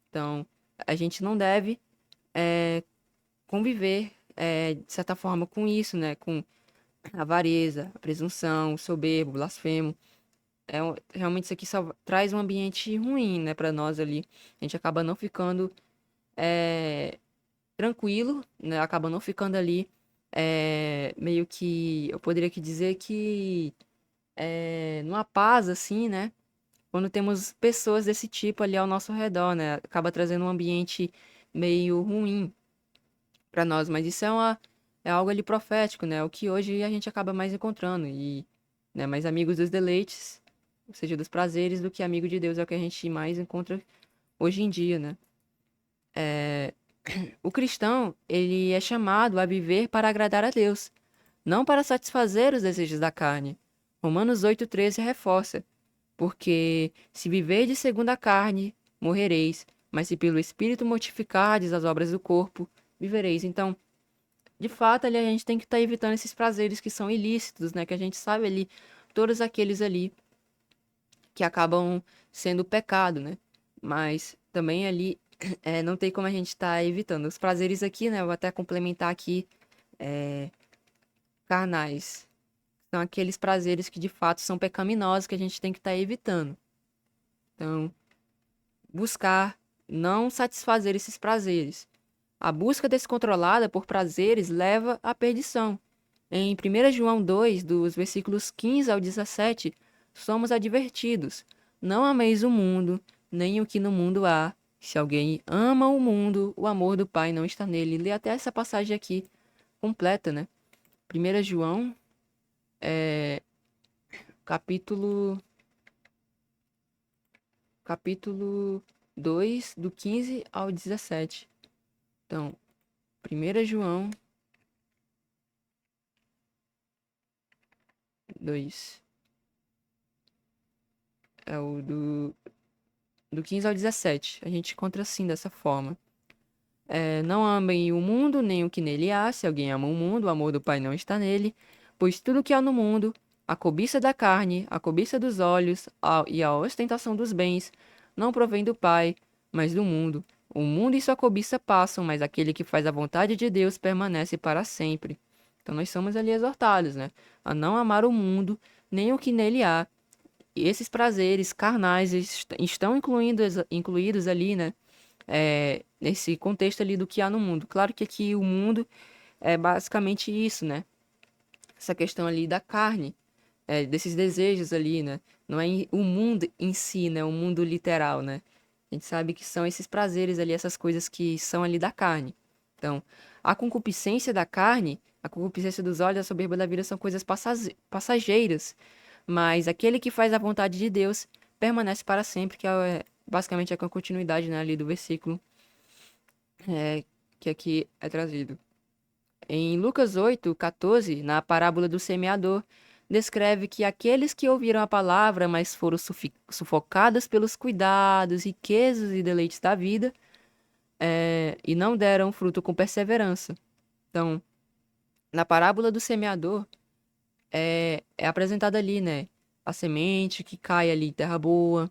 Então, a gente não deve conviver, de certa forma, com isso, né? Com a avareza, a presunção, o soberbo, o blasfemo. Realmente isso aqui só traz um ambiente ruim, né, para nós ali. A gente acaba não ficando tranquilo, né? Acaba não ficando ali meio que, eu poderia que dizer que numa paz assim, né? Quando temos pessoas desse tipo ali ao nosso redor, né? Acaba trazendo um ambiente meio ruim para nós, mas isso é algo ali profético, né? O que hoje a gente acaba mais encontrando e, né, mais amigos dos deleites, ou seja, dos prazeres, do que amigo de Deus é o que a gente mais encontra hoje em dia, né? O cristão, ele é chamado a viver para agradar a Deus, não para satisfazer os desejos da carne. Romanos 8,13 reforça: porque se viverdes segundo a carne, morrereis, mas se pelo Espírito mortificardes as obras do corpo, vivereis. Então, de fato, ali a gente tem que estar evitando esses prazeres que são ilícitos, né? Que a gente sabe ali, todos aqueles ali que acabam sendo pecado, né? Mas também ali não tem como a gente estar evitando. Os prazeres aqui, né? Eu vou até complementar aqui, carnais. São aqueles prazeres que de fato são pecaminosos que a gente tem que estar evitando. Então, buscar não satisfazer esses prazeres. A busca descontrolada por prazeres leva à perdição. Em 1 João 2, dos versículos 15 ao 17, somos advertidos: não ameis o mundo, nem o que no mundo há. Se alguém ama o mundo, o amor do Pai não está nele. Lê até essa passagem aqui completa, né? 1 João, capítulo, capítulo 2, do 15 ao 17. Então, 1 João 2, é o do 15 ao 17. A gente encontra assim, dessa forma. Não amem o mundo, nem o que nele há. Se alguém ama o mundo, o amor do Pai não está nele. Pois tudo que há no mundo, a cobiça da carne, a cobiça dos olhos e a ostentação dos bens, não provém do Pai, mas do mundo. O mundo e sua cobiça passam, mas aquele que faz a vontade de Deus permanece para sempre. Então nós somos ali exortados, né? A não amar o mundo, nem o que nele há. E esses prazeres carnais estão incluídos ali, né? Nesse contexto ali do que há no mundo. Claro que aqui o mundo é basicamente isso, né? Essa questão ali da carne, desses desejos ali, né? Não é o mundo em si, né? O mundo literal, né? A gente sabe que são esses prazeres ali, essas coisas que são ali da carne. Então, a concupiscência da carne, a concupiscência dos olhos, a soberba da vida são coisas passageiras. Mas aquele que faz a vontade de Deus permanece para sempre, que basicamente é a continuidade, né, ali do versículo que aqui é trazido. Em Lucas 8,14, na parábola do semeador, descreve que aqueles que ouviram a palavra, mas foram sufocados pelos cuidados, riquezas e deleites da vida, e não deram fruto com perseverança. Então, na parábola do semeador, é apresentada ali, né, a semente que cai ali em terra boa,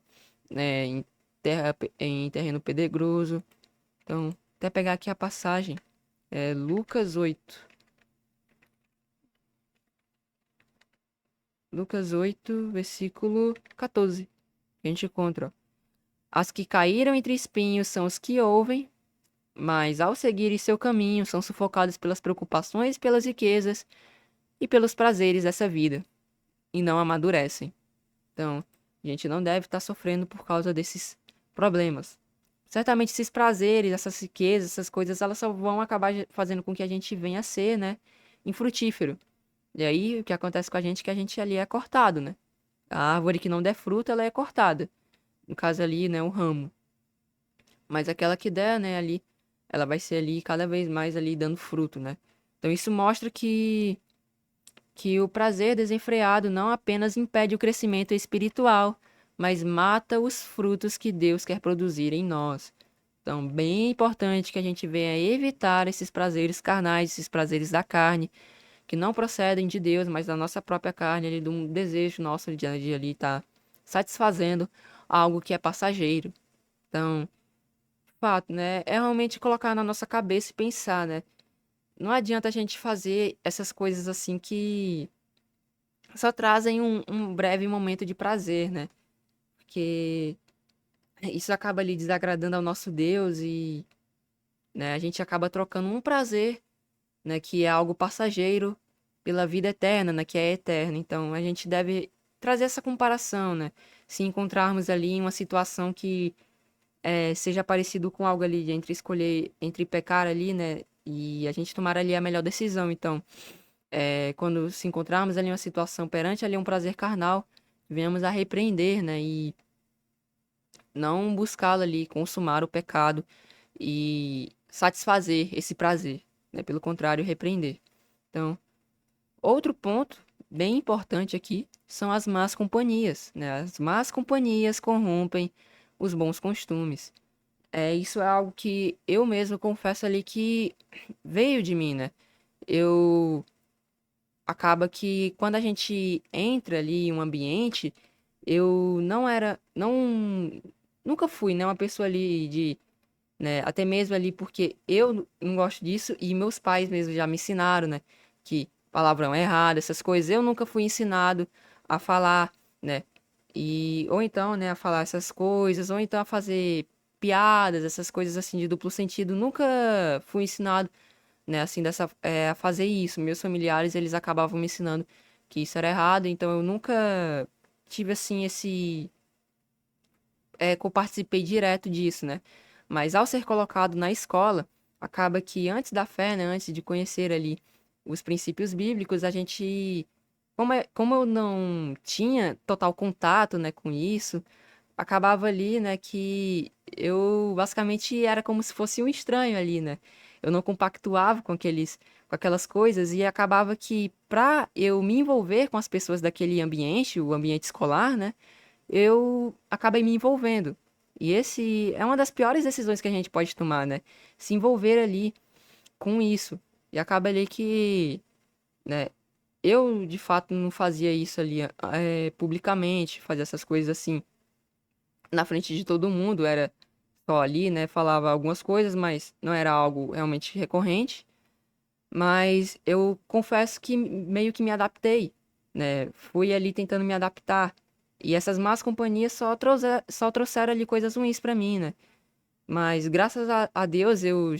né, em terreno pedregoso. Então, até pegar aqui a passagem, Lucas 8. Lucas 8, versículo 14. A gente encontra, ó. As que caíram entre espinhos são os que ouvem, mas ao seguirem seu caminho, são sufocados pelas preocupações, pelas riquezas e pelos prazeres dessa vida, e não amadurecem. Então, a gente não deve estar sofrendo por causa desses problemas. Certamente esses prazeres, essas riquezas, essas coisas, elas só vão acabar fazendo com que a gente venha a ser, né, infrutífero. E aí, o que acontece com a gente é que a gente ali é cortado, né? A árvore que não der fruto, ela é cortada. No caso ali, né, o ramo. Mas aquela que der, né, ali, ela vai ser ali cada vez mais ali dando fruto, né? Então isso mostra que o prazer desenfreado não apenas impede o crescimento espiritual, mas mata os frutos que Deus quer produzir em nós. Então, bem importante que a gente venha evitar esses prazeres carnais, esses prazeres da carne, que não procedem de Deus, mas da nossa própria carne, ali, de um desejo nosso de ali estar satisfazendo algo que é passageiro. Então, fato, né? É realmente colocar na nossa cabeça e pensar, né? Não adianta a gente fazer essas coisas assim que só trazem um breve momento de prazer, né? Porque isso acaba ali desagradando ao nosso Deus e, né, a gente acaba trocando um prazer, né, que é algo passageiro, pela vida eterna, né, que é eterna. Então a gente deve trazer essa comparação, né? Se encontrarmos ali em uma situação que seja parecido com algo ali entre escolher, entre pecar ali, né? E a gente tomar ali a melhor decisão. Então, quando se encontrarmos ali em uma situação perante ali um prazer carnal, venhamos a repreender, né? E não buscá-lo ali, consumar o pecado e satisfazer esse prazer, né? Pelo contrário, repreender. Então, outro ponto bem importante aqui são as más companhias, né? As más companhias corrompem os bons costumes. Isso é algo que eu mesmo confesso ali que veio de mim, né? Eu acaba que quando a gente entra ali em um ambiente, eu não era, nunca fui, né, uma pessoa ali de, né, até mesmo ali porque eu não gosto disso e meus pais mesmo já me ensinaram, né, que palavrão é errado, essas coisas, eu nunca fui ensinado a falar, né? E ou então, né, a falar essas coisas, ou então a fazer piadas, essas coisas assim de duplo sentido, nunca fui ensinado, né, assim a fazer isso. Meus familiares, eles acabavam me ensinando que isso era errado, então eu nunca tive assim que eu participei direto disso, né? Mas ao ser colocado na escola, acaba que antes da fé, né, antes de conhecer ali os princípios bíblicos, a gente, como eu não tinha total contato, né, com isso, acabava ali, né, que eu basicamente era como se fosse um estranho ali, né? Eu não compactuava com aquelas coisas e acabava que para eu me envolver com as pessoas daquele ambiente, o ambiente escolar, né, eu acabei me envolvendo. E esse é uma das piores decisões que a gente pode tomar, né? Se envolver ali com isso. E acaba ali que, né, eu de fato não fazia isso ali publicamente, fazia essas coisas assim na frente de todo mundo, era só ali, né? Falava algumas coisas, mas não era algo realmente recorrente. Mas eu confesso que meio que me adaptei, né? Fui ali tentando me adaptar. E essas más companhias só trouxeram ali coisas ruins pra mim, né? Mas graças a Deus eu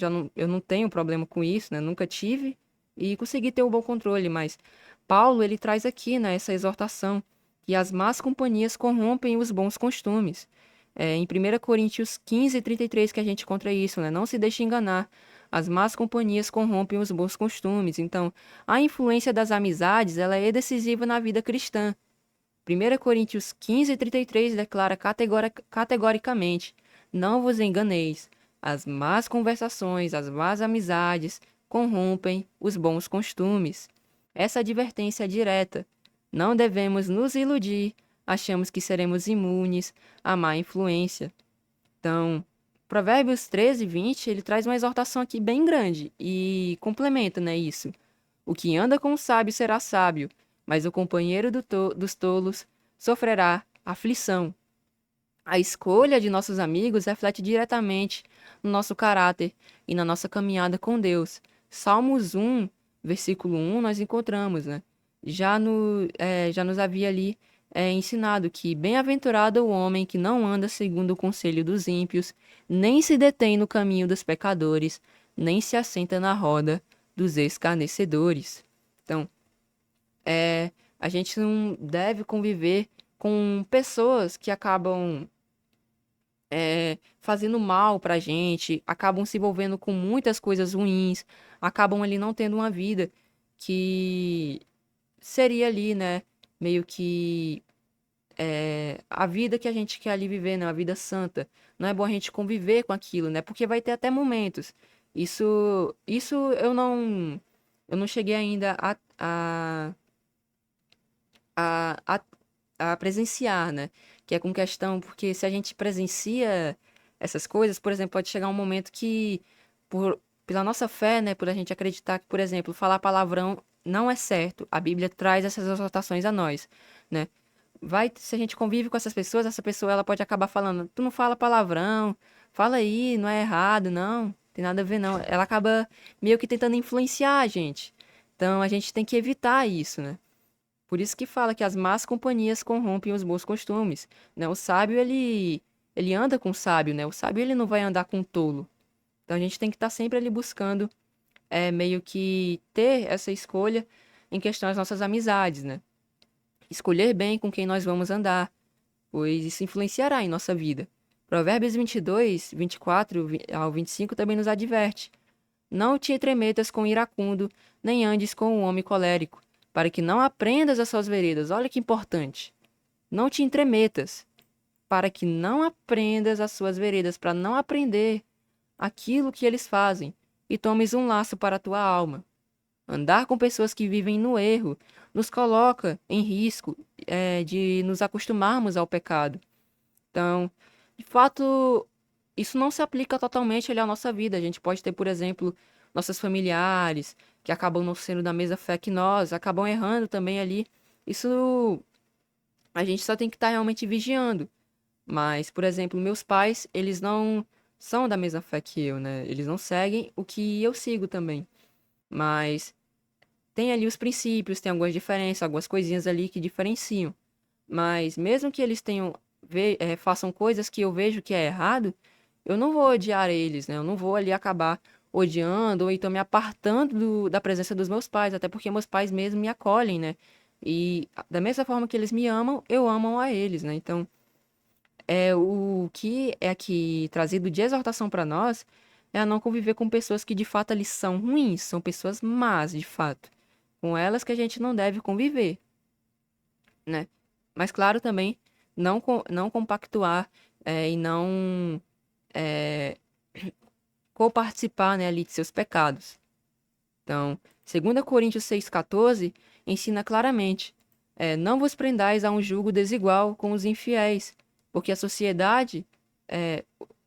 não tenho problema com isso, né? Nunca tive e consegui ter um bom controle. Mas Paulo, ele traz aqui, né, essa exortação que as más companhias corrompem os bons costumes. Em 1 Coríntios 15:33 que a gente encontra isso, né? Não se deixe enganar. As más companhias corrompem os bons costumes. Então, a influência das amizades, ela é decisiva na vida cristã. 1 Coríntios 15:33 declara categoricamente: Não vos enganeis, as más conversações, as más amizades corrompem os bons costumes. Essa advertência é direta. Não devemos nos iludir, achamos que seremos imunes à má influência. Então, Provérbios 13:20, ele traz uma exortação aqui bem grande e complementa, né, isso. O que anda com o sábio será sábio, mas o companheiro dos tolos sofrerá aflição. A escolha de nossos amigos reflete diretamente no nosso caráter e na nossa caminhada com Deus. Salmos 1, versículo 1, nós encontramos, né? Já nos havia ali é ensinado que bem-aventurado o homem que não anda segundo o conselho dos ímpios, nem se detém no caminho dos pecadores, nem se assenta na roda dos escarnecedores. Então, a gente não deve conviver com pessoas que acabam fazendo mal pra gente, acabam se envolvendo com muitas coisas ruins, acabam ali não tendo uma vida que seria ali, né, meio que a vida que a gente quer ali viver, né, uma vida santa. Não é bom a gente conviver com aquilo, né, porque vai ter até momentos. Isso eu não cheguei ainda a, a, a presenciar, né? Que é com questão, porque se a gente presencia essas coisas, por exemplo, pode chegar um momento que, pela nossa fé, né, por a gente acreditar que, por exemplo, falar palavrão não é certo. A Bíblia traz essas exortações a nós, né? Se a gente convive com essas pessoas, essa pessoa ela pode acabar falando, tu não fala palavrão, fala aí, não é errado, não, tem nada a ver, não. Ela acaba meio que tentando influenciar a gente. Então a gente tem que evitar isso, né? Por isso que fala que as más companhias corrompem os bons costumes, né? O sábio, ele anda com o sábio, né? O sábio, ele não vai andar com o tolo. Então a gente tem que estar sempre ali buscando, meio que ter essa escolha em questão às nossas amizades, né? Escolher bem com quem nós vamos andar, pois isso influenciará em nossa vida. Provérbios 22, 24 ao 25 também nos adverte. Não te entremetas com o iracundo, nem andes com o homem colérico, para que não aprendas as suas veredas. Olha que importante. Não te entremetas, para que não aprendas as suas veredas, para não aprender aquilo que eles fazem, e tomes um laço para a tua alma. Andar com pessoas que vivem no erro nos coloca em risco, de nos acostumarmos ao pecado. Então, de fato, isso não se aplica totalmente ali à nossa vida. A gente pode ter, por exemplo, nossos familiares que acabam não sendo da mesma fé que nós, acabam errando também ali. Isso a gente só tem que estar realmente vigiando. Mas, por exemplo, meus pais, eles não são da mesma fé que eu, né? Eles não seguem o que eu sigo também. Mas tem ali os princípios, tem algumas diferenças, algumas coisinhas ali que diferenciam. Mas mesmo que eles façam coisas que eu vejo que é errado, eu não vou odiar eles, né? Eu não vou ali acabar odiando ou então me apartando da presença dos meus pais, até porque meus pais mesmo me acolhem, né? E da mesma forma que eles me amam, eu amo a eles, né? Então, o que é aqui trazido de exortação para nós é a não conviver com pessoas que de fato ali são ruins, são pessoas más, de fato. Com elas que a gente não deve conviver, né? Mas claro também não compactuar e não coparticipar, né, ali de seus pecados. Então, 2 Coríntios 6,14 ensina claramente: não vos prendais a um jugo desigual com os infiéis, porque a sociedade, é,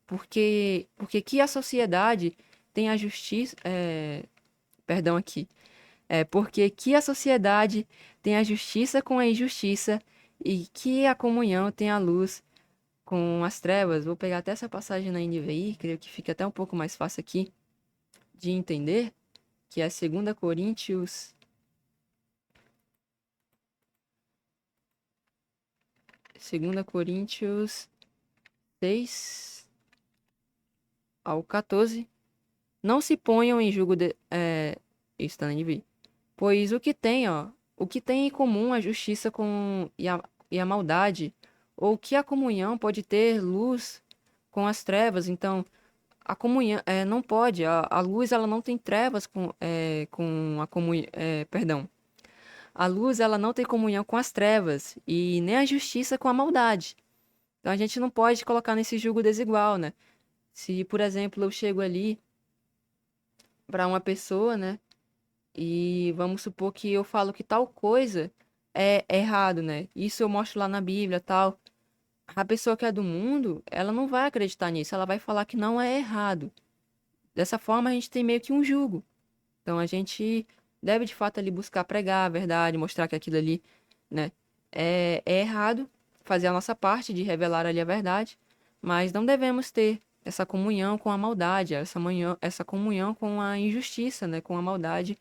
porque que a sociedade tem a justiça, perdão aqui, porque que a sociedade tem a justiça com a injustiça e que a comunhão tem a luz com as trevas. Vou pegar até essa passagem na NVI, creio que fica até um pouco mais fácil aqui de entender, que é 2 Coríntios 6 ao 14. Não se ponham em julgo isso tá na NVI. Pois o que tem em comum a justiça e a maldade, ou que a comunhão pode ter luz com as trevas. Então, a comunhão não pode, a luz ela não tem trevas com a comunhão, perdão. A luz ela não tem comunhão com as trevas e nem a justiça com a maldade. Então a gente não pode colocar nesse julgo desigual, né? Se, por exemplo, eu chego ali para uma pessoa, né? E vamos supor que eu falo que tal coisa é errado, né? Isso eu mostro lá na Bíblia, tal. A pessoa que é do mundo, ela não vai acreditar nisso, ela vai falar que não é errado. Dessa forma, a gente tem meio que um jugo. Então, a gente deve, de fato, ali buscar pregar a verdade, mostrar que aquilo ali, né, é errado, fazer a nossa parte de revelar ali a verdade, mas não devemos ter essa comunhão com a maldade, essa comunhão com a injustiça, né, com a maldade,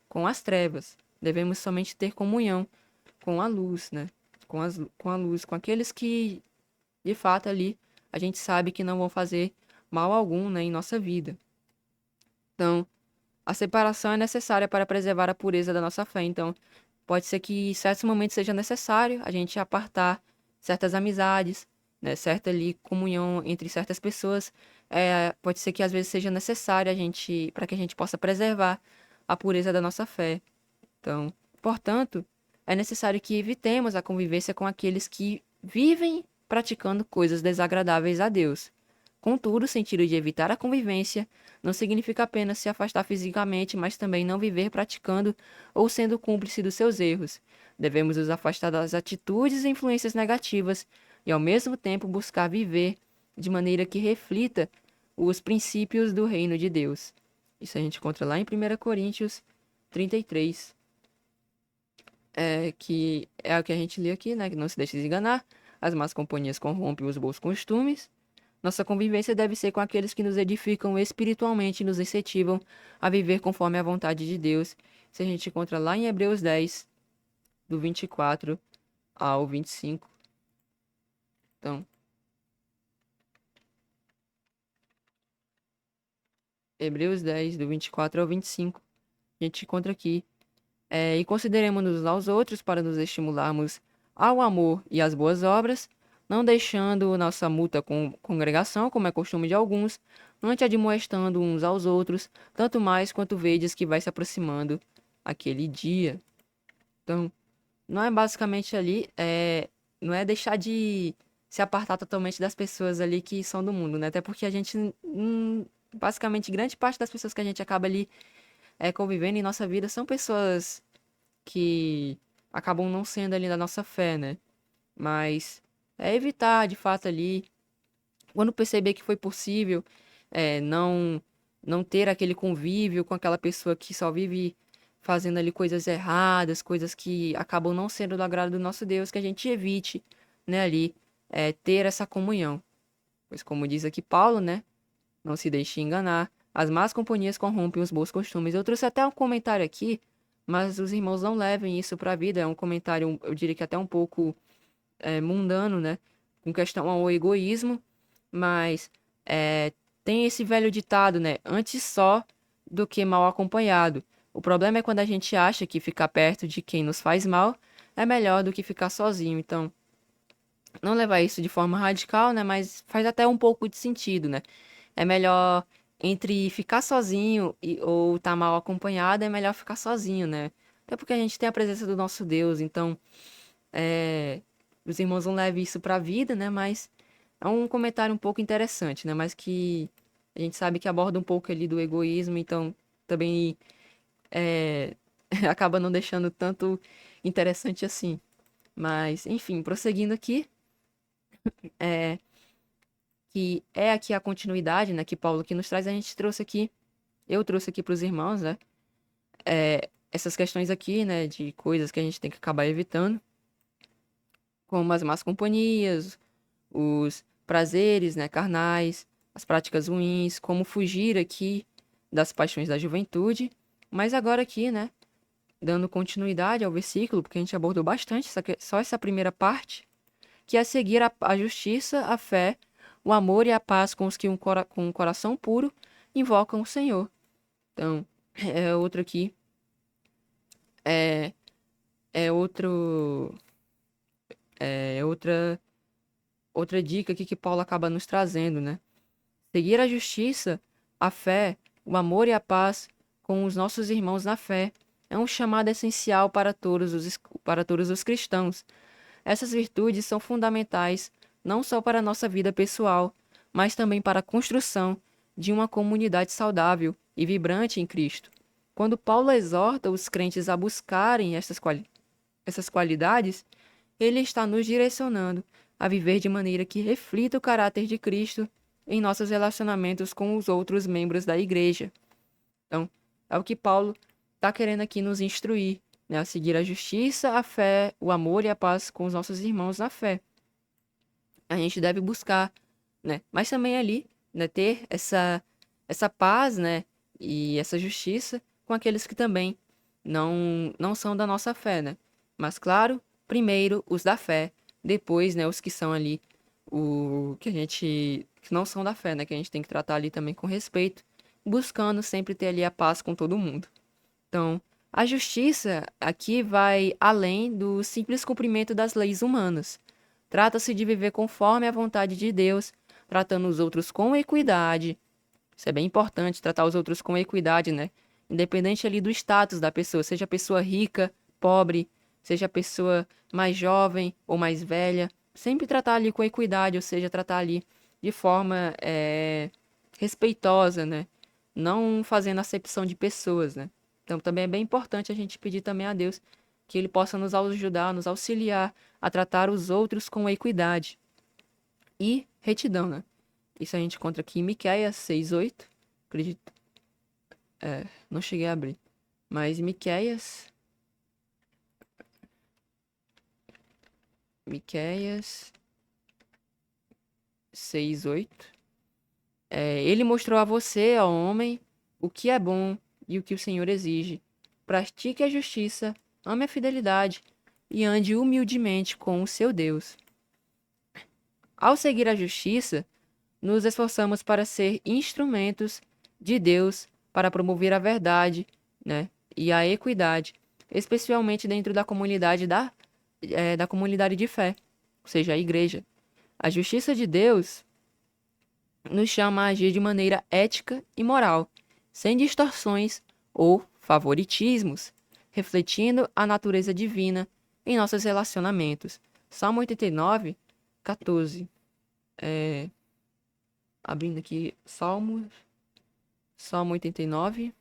com as trevas. Devemos somente ter comunhão com a luz, né? com a luz, com aqueles que, de fato, ali a gente sabe que não vão fazer mal algum, né, em nossa vida. Então, a separação é necessária para preservar a pureza da nossa fé. Então, pode ser que em certos momentos seja necessário a gente apartar certas amizades, né, certa ali comunhão entre certas pessoas. Pode ser que às vezes seja necessário a gente, para que a gente possa preservar a pureza da nossa fé. Então, portanto, é necessário que evitemos a convivência com aqueles que vivem praticando coisas desagradáveis a Deus. Contudo, o sentido de evitar a convivência não significa apenas se afastar fisicamente, mas também não viver praticando ou sendo cúmplice dos seus erros. Devemos nos afastar das atitudes e influências negativas e, ao mesmo tempo, buscar viver de maneira que reflita os princípios do reino de Deus. Isso a gente encontra lá em 1 Coríntios 33, que é o que a gente lê aqui, né? Que não se deixe enganar, as más companhias corrompem os bons costumes. Nossa convivência deve ser com aqueles que nos edificam espiritualmente e nos incentivam a viver conforme a vontade de Deus. Isso a gente encontra lá em Hebreus 10, do 24 ao 25. Então, Hebreus 10, do 24 ao 25, a gente encontra aqui. E consideremos-nos aos outros para nos estimularmos ao amor e às boas obras, não deixando nossa mútua congregação, como é costume de alguns, antes admoestando uns aos outros, tanto mais quanto vedes que vai se aproximando aquele dia. Então, não é basicamente ali, não é deixar de se apartar totalmente das pessoas ali que são do mundo, né? Até porque a gente, basicamente, grande parte das pessoas que a gente acaba ali convivendo em nossa vida são pessoas que acabam não sendo ali da nossa fé, né? Mas é evitar, de fato, ali, quando perceber que foi possível, não ter aquele convívio com aquela pessoa que só vive fazendo ali coisas erradas, coisas que acabam não sendo do agrado do nosso Deus, que a gente evite, né, ali, ter essa comunhão. Pois como diz aqui Paulo, né? Não se deixe enganar. As más companhias corrompem os bons costumes. Eu trouxe até um comentário aqui, mas os irmãos não levem isso para a vida. É um comentário, eu diria que até um pouco mundano, né? Com questão ao egoísmo, mas tem esse velho ditado, né? Antes só do que mal acompanhado. O problema é quando a gente acha que ficar perto de quem nos faz mal é melhor do que ficar sozinho. Então, não levar isso de forma radical, né? Mas faz até um pouco de sentido, né? É melhor entre ficar sozinho ou estar mal acompanhado, é melhor ficar sozinho, né? Até porque a gente tem a presença do nosso Deus, então os irmãos não levam isso pra vida, né? Mas é um comentário um pouco interessante, né? Mas que a gente sabe que aborda um pouco ali do egoísmo, então também acaba não deixando tanto interessante assim. Mas, enfim, prosseguindo aqui, que é aqui a continuidade, né? Que Paulo aqui nos traz, a gente trouxe aqui, eu trouxe aqui para os irmãos, né? Essas questões aqui, né? De coisas que a gente tem que acabar evitando, como as más companhias, os prazeres, né, carnais, as práticas ruins, como fugir aqui das paixões da juventude. Mas agora aqui, né, dando continuidade ao versículo, porque a gente abordou bastante só essa primeira parte, que é seguir a justiça, a fé, o amor e a paz com os que com um coração puro invocam o Senhor. Então, é outro aqui, é, é outro, é outra dica aqui que Paulo acaba nos trazendo, né? Seguir a justiça, a fé, o amor e a paz com os nossos irmãos na fé é um chamado essencial para todos os cristãos. Essas virtudes são fundamentais não só para a nossa vida pessoal, mas também para a construção de uma comunidade saudável e vibrante em Cristo. Quando Paulo exorta os crentes a buscarem essas qualidades, ele está nos direcionando a viver de maneira que reflita o caráter de Cristo em nossos relacionamentos com os outros membros da igreja. Então, é o que Paulo está querendo aqui nos instruir, né, a seguir a justiça, a fé, o amor e a paz com os nossos irmãos na fé. A gente deve buscar, né, mas também ali, né, ter essa paz, né, e essa justiça com aqueles que também não são da nossa fé, né? Mas claro, primeiro os da fé, depois, né, os que são ali o que a gente que não são da fé, né, que a gente tem que tratar ali também com respeito, buscando sempre ter ali a paz com todo mundo. Então, a justiça aqui vai além do simples cumprimento das leis humanas. Trata-se de viver conforme a vontade de Deus, tratando os outros com equidade. Isso é bem importante, tratar os outros com equidade, né? Independente ali do status da pessoa, seja a pessoa rica, pobre, seja a pessoa mais jovem ou mais velha, sempre tratar ali com equidade, ou seja, tratar ali de forma respeitosa, né? Não fazendo acepção de pessoas, né? Então também é bem importante a gente pedir também a Deus que Ele possa nos ajudar, nos auxiliar a tratar os outros com equidade e retidão, né? Isso a gente encontra aqui em Miqueias 6:8. Acredito. Não cheguei a abrir. Mas Miqueias 6:8. Ele mostrou a você, ó homem, o que é bom e o que o Senhor exige. Pratique a justiça, ame a fidelidade e ande humildemente com o seu Deus. Ao seguir a justiça, nos esforçamos para ser instrumentos de Deus para promover a verdade, né, e a equidade, especialmente dentro da comunidade da comunidade de fé, ou seja, a igreja. A justiça de Deus nos chama a agir de maneira ética e moral, sem distorções ou favoritismos, refletindo a natureza divina em nossos relacionamentos. Salmo 89, 14. Abrindo aqui Salmo 89.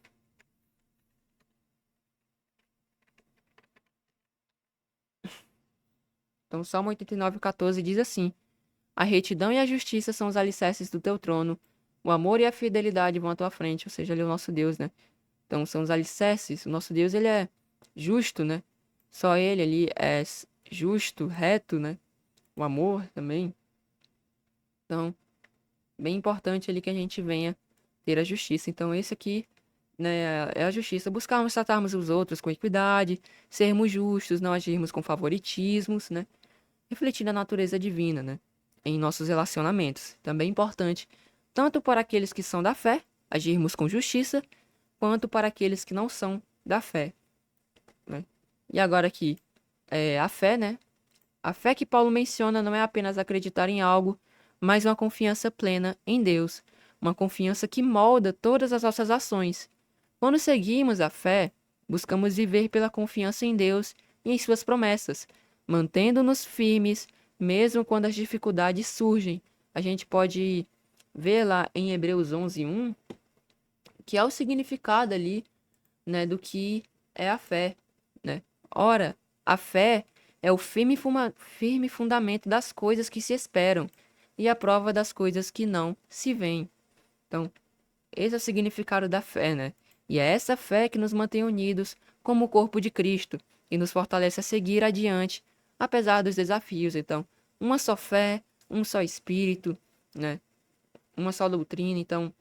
Então, Salmo 89, 14 diz assim: A retidão e a justiça são os alicerces do teu trono, o amor e a fidelidade vão à tua frente, ou seja, ele é o nosso Deus, né? Então, são os alicerces. O nosso Deus, ele é justo, né? Só ele ali é justo, reto, né? O amor também. Então, bem importante ali que a gente venha ter a justiça. Então, esse aqui, né, é a justiça. Buscarmos tratarmos os outros com equidade, sermos justos, não agirmos com favoritismos, né? Refletindo a natureza divina, né? Em nossos relacionamentos. Também é importante, tanto para aqueles que são da fé, agirmos com justiça, quanto para aqueles que não são da fé, né? E agora aqui, a fé, né? A fé que Paulo menciona não é apenas acreditar em algo, mas uma confiança plena em Deus, uma confiança que molda todas as nossas ações. Quando seguimos a fé, buscamos viver pela confiança em Deus e em suas promessas, mantendo-nos firmes, mesmo quando as dificuldades surgem. A gente pode ver lá em Hebreus 11:1, que é o significado ali, né, do que é a fé, né? Ora, a fé é o firme fundamento das coisas que se esperam e a prova das coisas que não se veem. Então, esse é o significado da fé, né? E é essa fé que nos mantém unidos como o corpo de Cristo e nos fortalece a seguir adiante, apesar dos desafios. Então, uma só fé, um só espírito, né? Uma só doutrina. Então,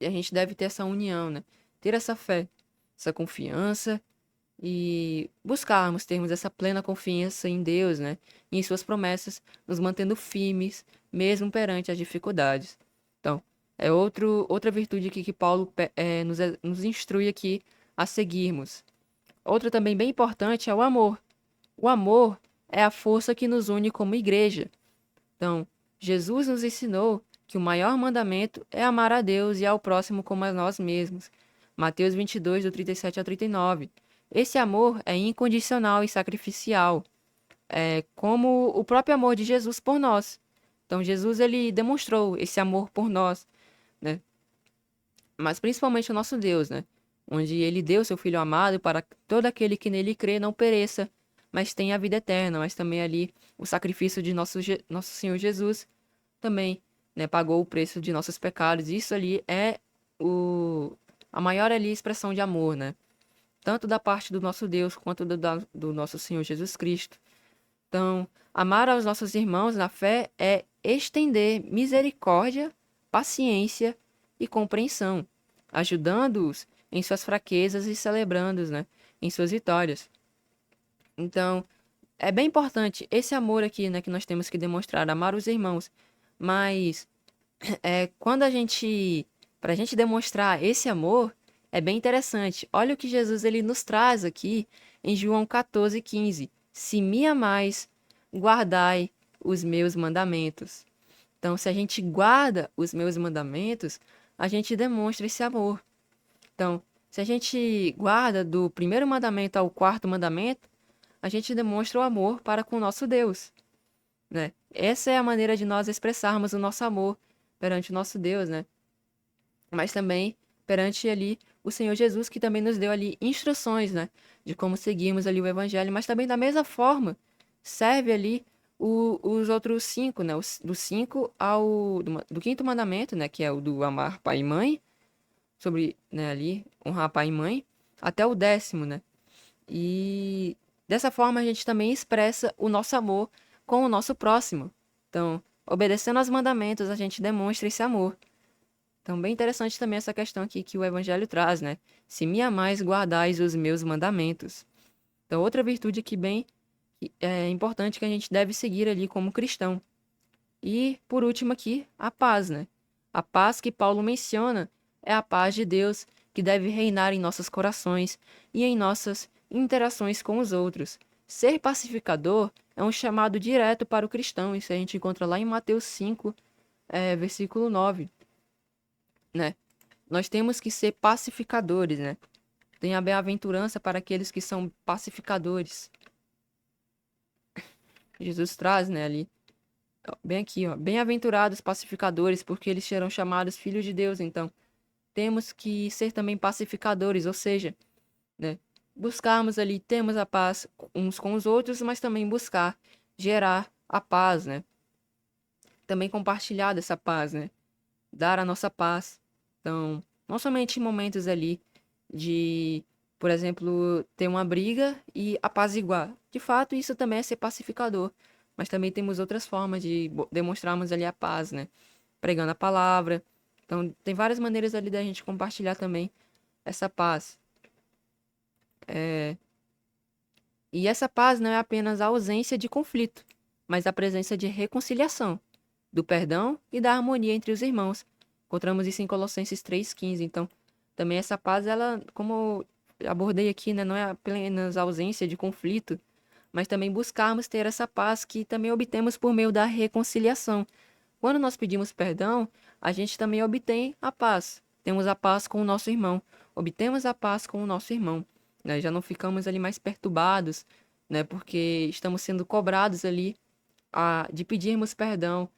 a gente deve ter essa união, né? Ter essa fé, essa confiança e buscarmos termos essa plena confiança em Deus, né? E em suas promessas, nos mantendo firmes, mesmo perante as dificuldades. Então, é outra virtude aqui que Paulo nos instrui aqui a seguirmos. Outra também bem importante é o amor. O amor é a força que nos une como igreja. Então, Jesus nos ensinou que o maior mandamento é amar a Deus e ao próximo como a nós mesmos. Mateus 22, do 37 ao 39. Esse amor é incondicional e sacrificial, como o próprio amor de Jesus por nós. Então, Jesus ele demonstrou esse amor por nós, né? Mas principalmente o nosso Deus, né? Onde ele deu seu Filho amado para que todo aquele que nele crê não pereça, mas tenha a vida eterna. Mas também ali o sacrifício de nosso Senhor Jesus também, né, pagou o preço de nossos pecados. Isso ali é a maior ali expressão de amor, né? Tanto da parte do nosso Deus quanto do nosso Senhor Jesus Cristo. Então, amar aos nossos irmãos na fé é estender misericórdia, paciência e compreensão, ajudando-os em suas fraquezas e celebrando-os, né, em suas vitórias. Então, é bem importante esse amor aqui, né, que nós temos que demonstrar, amar os irmãos. Mas quando pra gente demonstrar esse amor, é bem interessante. Olha o que Jesus ele nos traz aqui em João 14:15. Se me amais, guardai os meus mandamentos. Então, se a gente guarda os meus mandamentos, a gente demonstra esse amor. Então, se a gente guarda do primeiro mandamento ao quarto mandamento, a gente demonstra o amor para com o nosso Deus, né? Essa é a maneira de nós expressarmos o nosso amor perante o nosso Deus, né? Mas também perante ali o Senhor Jesus, que também nos deu ali instruções, né? De como seguirmos ali o Evangelho, mas também da mesma forma serve ali os outros cinco, né? Do cinco do quinto mandamento, né? Que é o do amar pai e mãe, sobre, né, ali, honrar pai e mãe, até o 10º, né? E dessa forma a gente também expressa o nosso amor com o nosso próximo. Então, obedecendo aos mandamentos, a gente demonstra esse amor. Então, bem interessante também essa questão aqui que o Evangelho traz, né? Se me amais, guardais os meus mandamentos. Então, outra virtude aqui bem importante que a gente deve seguir ali como cristão. E, por último aqui, a paz, né? A paz que Paulo menciona é a paz de Deus que deve reinar em nossos corações e em nossas interações com os outros. Ser pacificador é um chamado direto para o cristão, isso a gente encontra lá em Mateus 5, versículo 9, né? Nós temos que ser pacificadores, né? Tem a bem-aventurança para aqueles que são pacificadores. Jesus traz, né, ali, bem aqui, ó, bem-aventurados pacificadores, porque eles serão chamados filhos de Deus. Então, temos que ser também pacificadores, ou seja, né, buscarmos ali, temos a paz uns com os outros, mas também buscar gerar a paz, né? Também compartilhar dessa paz, né? Dar a nossa paz. Então, não somente em momentos ali de, por exemplo, ter uma briga e apaziguar. De fato, isso também é ser pacificador. Mas também temos outras formas de demonstrarmos ali a paz, né? Pregando a palavra. Então, tem várias maneiras ali da gente compartilhar também essa paz. E essa paz não é apenas a ausência de conflito, mas a presença de reconciliação, do perdão e da harmonia entre os irmãos. Encontramos isso em Colossenses 3:15. Então, também essa paz, ela, como eu abordei aqui, né, não é apenas a ausência de conflito, mas também buscarmos ter essa paz que também obtemos por meio da reconciliação. Quando nós pedimos perdão, a gente também obtém a paz. Temos a paz com o nosso irmão. Obtemos a paz com o nosso irmão, né? Já não ficamos ali mais perturbados, né? Porque estamos sendo cobrados ali de pedirmos perdão,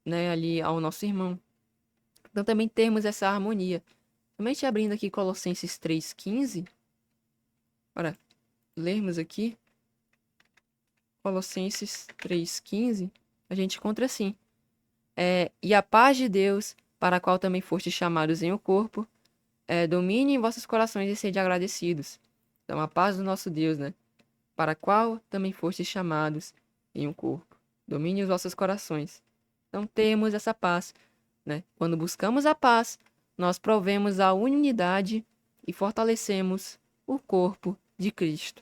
né? Ali ao nosso irmão. Então também temos essa harmonia. Somente abrindo aqui Colossenses 3:15, para lermos aqui, Colossenses 3:15, a gente encontra assim: e a paz de Deus, para a qual também fostes chamados em o corpo, domine em vossos corações e sede agradecidos. Então, a paz do nosso Deus, né? Para a qual também fostes chamados em um corpo. Domine os vossos corações. Então, temos essa paz, né? Quando buscamos a paz, nós provemos a unidade e fortalecemos o corpo de Cristo.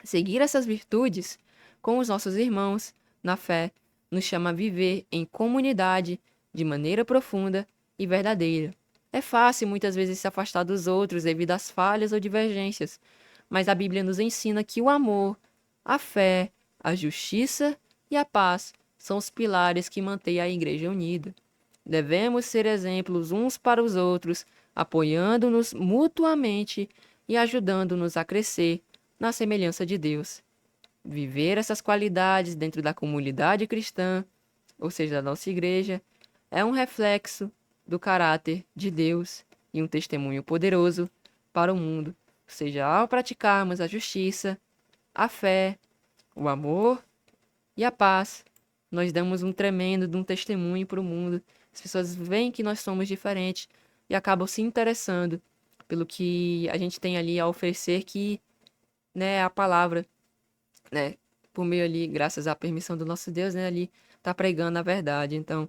Seguir essas virtudes com os nossos irmãos na fé nos chama a viver em comunidade de maneira profunda e verdadeira. É fácil muitas vezes se afastar dos outros devido às falhas ou divergências, mas a Bíblia nos ensina que o amor, a fé, a justiça e a paz são os pilares que mantêm a igreja unida. Devemos ser exemplos uns para os outros, apoiando-nos mutuamente e ajudando-nos a crescer na semelhança de Deus. Viver essas qualidades dentro da comunidade cristã, ou seja, da nossa igreja, é um reflexo do caráter de Deus e um testemunho poderoso para o mundo. Ou seja, ao praticarmos a justiça, a fé, o amor e a paz, nós damos um tremendo de um testemunho para o mundo. As pessoas veem que nós somos diferentes e acabam se interessando pelo que a gente tem ali a oferecer, que, né, é a palavra, né, por meio ali, graças à permissão do nosso Deus, né, ali tá pregando a verdade. Então,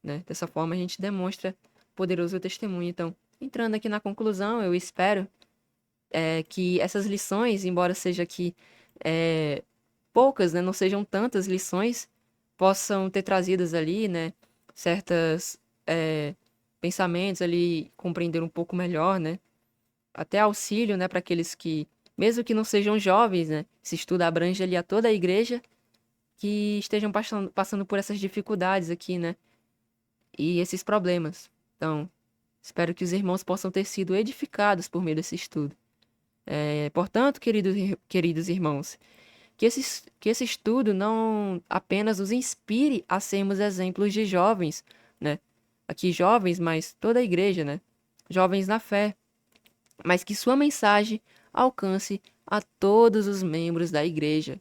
né, dessa forma a gente demonstra poderoso testemunho. Então, entrando aqui na conclusão, eu espero que essas lições, embora seja aqui poucas, né, não sejam tantas lições, possam ter trazidas ali, né, certas pensamentos ali, compreender um pouco melhor, né, até auxílio, né, para aqueles que, mesmo que não sejam jovens, né, esse estudo abrange ali a toda a igreja, que estejam passando por essas dificuldades aqui, né, e esses problemas. Então, espero que os irmãos possam ter sido edificados por meio desse estudo. Portanto, queridos irmãos, que esse estudo não apenas nos inspire a sermos exemplos de jovens, né? Aqui jovens, mas toda a igreja, né? Jovens na fé, mas que sua mensagem alcance a todos os membros da igreja,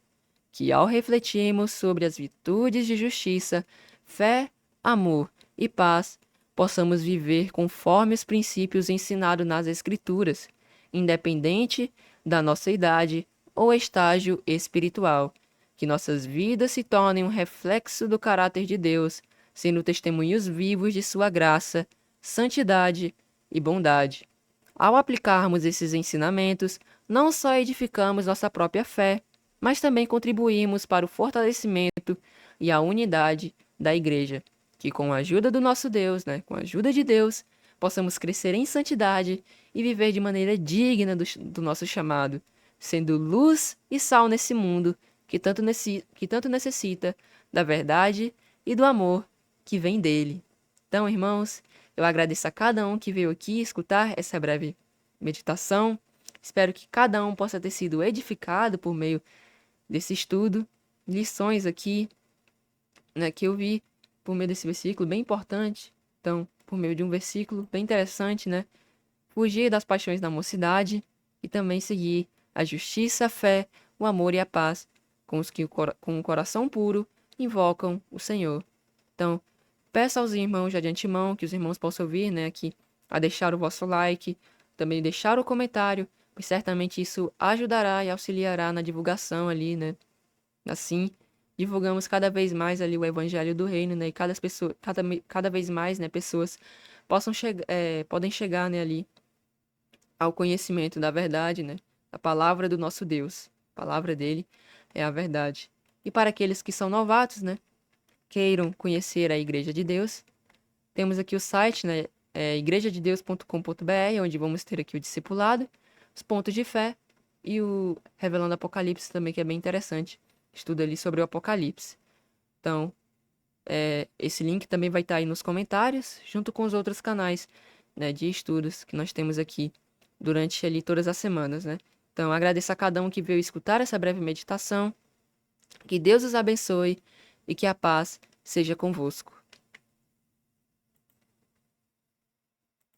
que ao refletirmos sobre as virtudes de justiça, fé, amor e paz, possamos viver conforme os princípios ensinados nas Escrituras, independente da nossa idade ou estágio espiritual, que nossas vidas se tornem um reflexo do caráter de Deus, sendo testemunhos vivos de sua graça, santidade e bondade. Ao aplicarmos esses ensinamentos, não só edificamos nossa própria fé, mas também contribuímos para o fortalecimento e a unidade da igreja, que com a ajuda do nosso Deus, né, com a ajuda de Deus, possamos crescer em santidade e viver de maneira digna do nosso chamado, sendo luz e sal nesse mundo que tanto necessita da verdade e do amor que vem dele. Então, irmãos, eu agradeço a cada um que veio aqui escutar essa breve meditação. Espero que cada um possa ter sido edificado por meio desse estudo, lições aqui, né, que eu vi por meio desse versículo bem importante. Então, por meio de um versículo bem interessante, né? Fugir das paixões da mocidade e também seguir a justiça, a fé, o amor e a paz com os que com o coração puro invocam o Senhor. Então, peço aos irmãos já de antemão que os irmãos possam ouvir, né, aqui, a deixar o vosso like, também deixar o comentário, pois certamente isso ajudará e auxiliará na divulgação ali, né? Assim, divulgamos cada vez mais ali o evangelho do reino, né? E cada vez mais, né, pessoas podem chegar, né, ali ao conhecimento da verdade, né? Da palavra do nosso Deus. A palavra dele é a verdade. E para aqueles que são novatos, né, queiram conhecer a Igreja de Deus, temos aqui o site, né, igrejadedeus.com.br, onde vamos ter aqui o discipulado, os pontos de fé e o Revelando Apocalipse também, que é bem interessante. Estudo ali sobre o Apocalipse. Então, esse link também vai estar aí nos comentários, junto com os outros canais, né, de estudos que nós temos aqui durante ali todas as semanas, né? Então, agradeço a cada um que veio escutar essa breve meditação. Que Deus os abençoe e que a paz seja convosco.